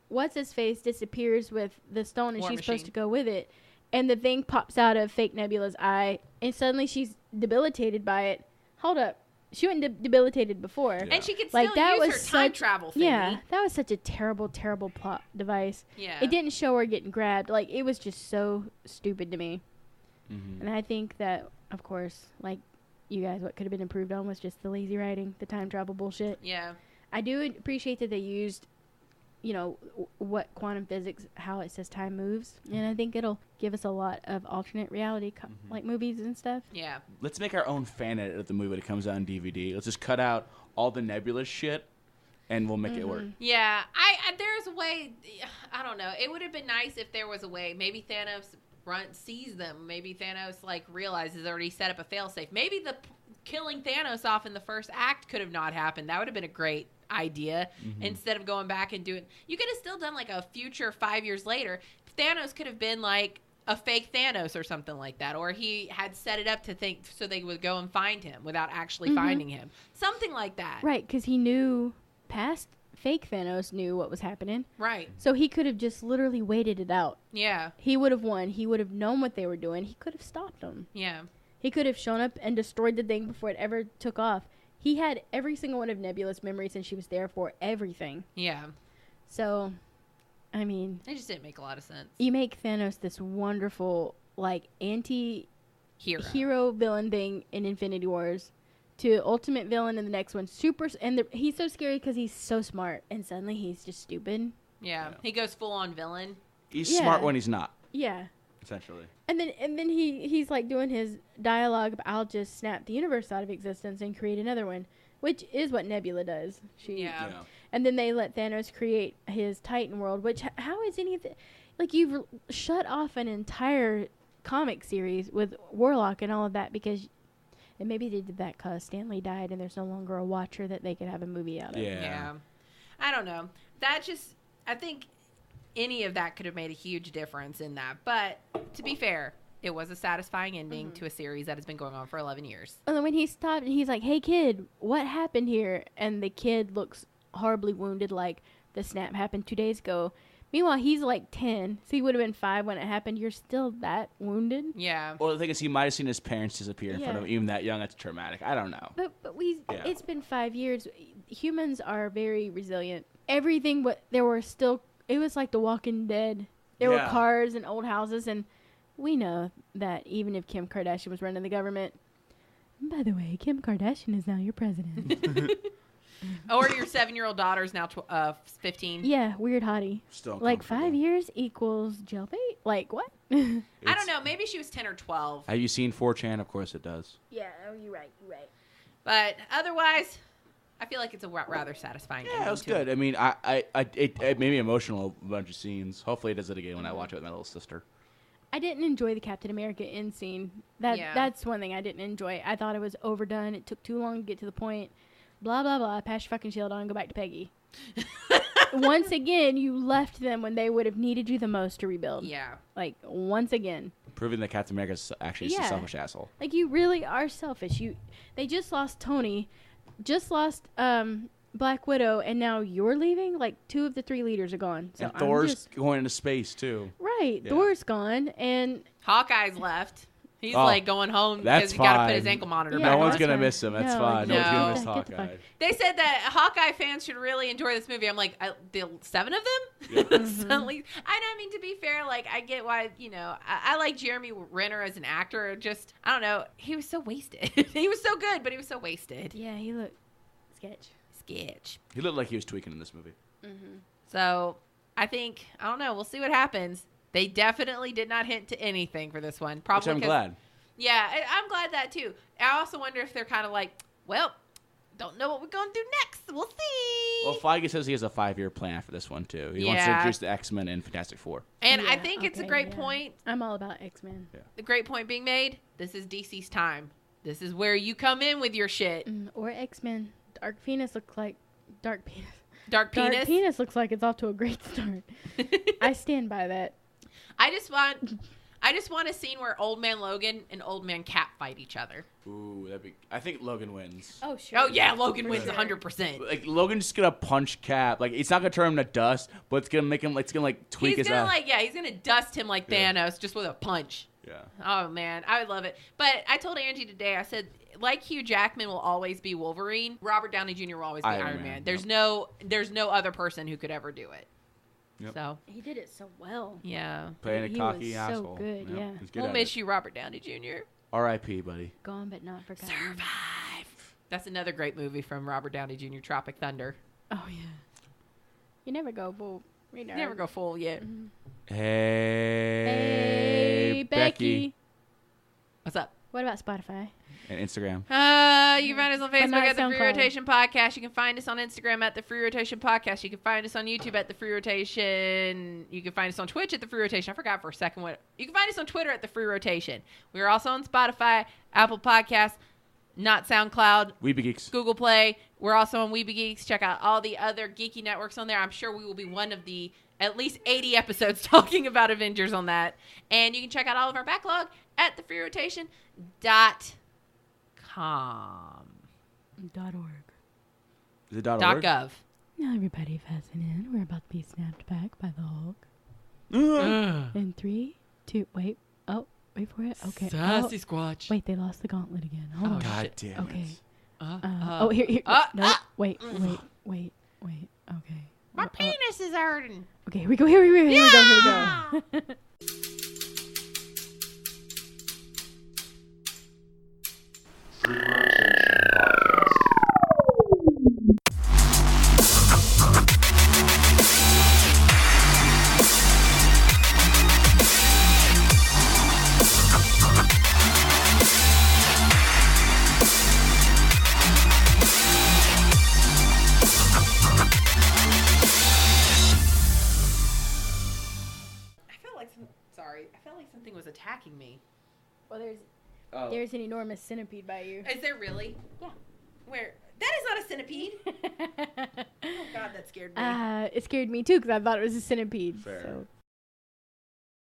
Speaker 5: what's-his-face disappears with the stone and
Speaker 2: War
Speaker 5: she's
Speaker 2: Machine.
Speaker 5: supposed to go with it, and the thing pops out of fake Nebula's eye, and suddenly she's debilitated by it. Hold up. She wasn't debilitated before.
Speaker 1: Yeah.
Speaker 2: And she could
Speaker 5: Like,
Speaker 2: still
Speaker 5: that
Speaker 2: use
Speaker 5: was
Speaker 2: her time
Speaker 5: such-
Speaker 2: travel thingy.
Speaker 5: Yeah, that was such a terrible, terrible plot device.
Speaker 2: Yeah.
Speaker 5: It didn't show her getting grabbed. Like, it was just so stupid to me.
Speaker 1: Mm-hmm.
Speaker 5: And I think that, of course, like you guys, what could have been improved on was just the lazy writing, the time travel bullshit.
Speaker 2: Yeah.
Speaker 5: I do appreciate that they used, what quantum physics, how it says time moves. And I think it'll give us a lot of alternate reality, like movies and stuff.
Speaker 2: Yeah.
Speaker 1: Let's make our own fan edit of the movie when it comes out on DVD. Let's just cut out all the nebulous shit, and we'll make it work.
Speaker 2: Yeah. There's a way. I don't know. It would have been nice if there was a way. Maybe Thanos sees them. Maybe Thanos realizes already set up a failsafe. Maybe the killing Thanos off in the first act could have not happened. That would have been a great idea. Instead of going back and doing, you could have still done a future 5 years later. Thanos could have been a fake Thanos or something like that, or he had set it up to think so they would go and find him without actually finding him. Something like that.
Speaker 5: Right, because he knew past fake Thanos knew what was happening.
Speaker 2: Right.
Speaker 5: So he could have just literally waited it out.
Speaker 2: Yeah.
Speaker 5: He would have won. He would have known what they were doing. He could have stopped them.
Speaker 2: Yeah.
Speaker 5: He could have shown up and destroyed the thing before it ever took off. He had every single one of Nebula's memories, and she was there for everything.
Speaker 2: Yeah.
Speaker 5: So, I mean,
Speaker 2: It just didn't make a lot of sense.
Speaker 5: you make Thanos this wonderful, anti-hero
Speaker 2: Hero.
Speaker 5: villain thing in Infinity Wars to ultimate villain in the next one. He's so scary because he's so smart, and suddenly he's just stupid.
Speaker 2: Yeah.
Speaker 1: Yeah.
Speaker 2: He goes full on villain.
Speaker 1: He's
Speaker 5: Yeah.
Speaker 1: smart when he's not,
Speaker 5: Yeah.
Speaker 1: essentially.
Speaker 5: And then he's doing his dialogue about, I'll just snap the universe out of existence and create another one, which is what Nebula does.
Speaker 2: Yeah.
Speaker 5: And then they let Thanos create his Titan world, which how is anything you've shut off an entire comic series with Warlock and all of that because and maybe they did that because Stan Lee died and there's no longer a Watcher that they could have a movie out of.
Speaker 1: Yeah.
Speaker 2: I don't know. I think any of that could have made a huge difference in that. But to be fair, it was a satisfying ending to a series that has been going on for 11 years.
Speaker 5: And then when he stopped and he's like, "Hey kid, what happened here?" And the kid looks horribly wounded, like the snap happened 2 days ago. Meanwhile, he's 10, so he would have been 5 when it happened. You're still that wounded.
Speaker 2: Yeah.
Speaker 1: Well, the thing is, he might have seen his parents disappear in front of him, even that young. That's traumatic. I don't know.
Speaker 5: But
Speaker 1: Yeah.
Speaker 5: it's been 5 years. Humans are very resilient. Everything, there were still. It was like The Walking Dead. There were
Speaker 1: Yeah.
Speaker 5: cars and old houses, and we know that even if Kim Kardashian was running the government. By the way, Kim Kardashian is now your president.
Speaker 2: Or your 7-year-old daughter's now 15.
Speaker 5: Yeah, weird hottie.
Speaker 1: Still
Speaker 5: Like 5
Speaker 1: uncomfortable.
Speaker 5: years equals jailbait? Like what?
Speaker 2: I don't know. Maybe she was 10 or 12.
Speaker 1: Have you seen 4chan? Of course it does.
Speaker 5: Yeah, you're right.
Speaker 2: But otherwise, I feel like it's a rather satisfying
Speaker 1: Yeah,
Speaker 2: ending
Speaker 1: it was
Speaker 2: to
Speaker 1: good. I mean, it made me emotional a bunch of scenes. Hopefully it does it again when I watch it with my little sister.
Speaker 5: I didn't enjoy the Captain America end scene. That's one thing I didn't enjoy. I thought it was overdone. It took too long to get to the point. Blah, blah, blah. Pass your fucking shield on and go back to Peggy. Once again, you left them when they would have needed you the most to rebuild.
Speaker 2: Yeah.
Speaker 5: Like, once again.
Speaker 1: Proving that Captain America is actually just a selfish asshole.
Speaker 5: Like, you really are selfish. They just lost Tony, just lost Black Widow, and now you're leaving? Like, 2 of the 3 leaders are gone. So
Speaker 1: And Thor's going into space, too.
Speaker 5: Right.
Speaker 1: Yeah.
Speaker 5: Thor's gone, and...
Speaker 2: Hawkeye's left. He's
Speaker 1: Oh,
Speaker 2: like going home
Speaker 1: that's
Speaker 2: because he's got to put
Speaker 1: fine.
Speaker 2: his ankle monitor
Speaker 5: Yeah,
Speaker 2: back
Speaker 1: No one's
Speaker 2: on.
Speaker 1: going to
Speaker 5: fine.
Speaker 1: miss him. That's
Speaker 5: No,
Speaker 1: fine. No one's going to miss
Speaker 5: get the
Speaker 1: Hawkeye.
Speaker 5: fuck-
Speaker 2: They said that Hawkeye fans should really enjoy this movie. I'm like, the 7 of them?
Speaker 1: Yeah.
Speaker 2: Suddenly, I mean, to be fair, like, I get why, I like Jeremy Renner as an actor. Just, I don't know. He was so wasted. He was so good, but he was so wasted.
Speaker 5: Yeah, he looked... Sketch.
Speaker 1: He looked like he was tweaking in this movie.
Speaker 2: So, I think, I don't know. We'll see what happens. They definitely did not hint to anything for this one.
Speaker 1: Which
Speaker 2: Probably
Speaker 1: I'm
Speaker 2: 'cause-
Speaker 1: glad.
Speaker 2: Yeah, I'm glad that too. I also wonder if they're kind of like, well, don't know what we're going to do next. We'll see.
Speaker 1: Well, Feige says he has a 5-year plan for this one, too. He wants to
Speaker 2: Yeah.
Speaker 1: introduce the X-Men and Fantastic Four.
Speaker 2: And I
Speaker 5: Yeah,
Speaker 2: think it's a
Speaker 5: okay,
Speaker 2: great
Speaker 5: yeah.
Speaker 2: point.
Speaker 5: I'm all about X-Men.
Speaker 2: The great point being made. This is DC's time. This is where you come in with your shit.
Speaker 5: Or X-Men. Dark Penis looks like... Dark Penis.
Speaker 2: Dark penis.
Speaker 5: Dark Penis looks like it's off to a great start. I stand by that.
Speaker 2: I just want a scene where Old Man Logan and Old Man Cap fight each other.
Speaker 1: Ooh, I think Logan wins.
Speaker 5: Oh, sure.
Speaker 2: Oh yeah, Logan
Speaker 5: For
Speaker 2: wins
Speaker 5: sure.
Speaker 2: 100%.
Speaker 1: Like, Logan's just going to punch Cap. Like, it's not going to turn him to dust, but it's going to make him, like, it's going to, like, tweak
Speaker 2: He's
Speaker 1: his
Speaker 2: gonna
Speaker 1: ass.
Speaker 2: he's gonna dust him like
Speaker 1: Yeah.
Speaker 2: Thanos just with a punch.
Speaker 1: Yeah.
Speaker 2: Oh man, I would love it. But I told Angie today, I said, like Hugh Jackman will always be Wolverine, Robert Downey Jr. will always be Iron Man. There's no other person who could ever do it.
Speaker 1: Yep.
Speaker 2: So
Speaker 5: He did it so well.
Speaker 2: yeah,
Speaker 1: Playing a
Speaker 5: He
Speaker 1: cocky
Speaker 5: was so
Speaker 1: asshole.
Speaker 5: good,
Speaker 1: Yep,
Speaker 5: yeah.
Speaker 1: he's good
Speaker 2: we'll
Speaker 1: at
Speaker 2: miss
Speaker 1: it.
Speaker 2: you, Robert Downey Jr.
Speaker 1: R.I.P., buddy.
Speaker 5: Gone but not forgotten.
Speaker 2: Survive. That's another great movie from Robert Downey Jr. Tropic Thunder.
Speaker 5: Oh, yeah. You never go full.
Speaker 2: You never go full yet.
Speaker 1: Hey, Becky.
Speaker 2: What's up?
Speaker 5: What about Spotify?
Speaker 1: And Instagram.
Speaker 2: You can find us on Facebook
Speaker 5: not
Speaker 2: at the Free
Speaker 5: SoundCloud.
Speaker 2: Rotation Podcast. You can find us on Instagram at the Free Rotation Podcast. You can find us on YouTube at the Free Rotation. You can find us on Twitch at the Free Rotation. I forgot for a second what. You can find us on Twitter at the Free Rotation. We are also on Spotify, Apple Podcasts, not SoundCloud,
Speaker 1: Weeby Geeks.
Speaker 2: Google Play. We're also on Weeby Geeks. Check out all the other geeky networks on there. I'm sure we will be one of the at least 80 episodes talking about Avengers on that. And you can check out all of our backlog at thefreerotation.com.
Speaker 5: .org.
Speaker 1: Is it .org?
Speaker 2: .gov.
Speaker 3: Now everybody fasten in. We're about to be snapped back by the Hulk.
Speaker 1: Ugh.
Speaker 3: In 3, 2, wait. Oh, wait for it. Okay.
Speaker 2: Sassy
Speaker 3: Oh,
Speaker 2: Squatch.
Speaker 3: wait, they lost the gauntlet again. Hold on.
Speaker 1: God damn
Speaker 3: Okay.
Speaker 1: it.
Speaker 3: Oh, here. No, wait. Okay.
Speaker 2: My penis is hurting.
Speaker 3: Okay, here we go. Here we go.
Speaker 2: I felt like something was attacking me.
Speaker 5: Well,
Speaker 1: Oh.
Speaker 5: there's an enormous centipede by you.
Speaker 2: Is there really?
Speaker 5: Yeah.
Speaker 2: Where? That is not a centipede. Oh God, that scared me.
Speaker 5: It scared me too because I thought it was a centipede.
Speaker 1: Fair.
Speaker 5: So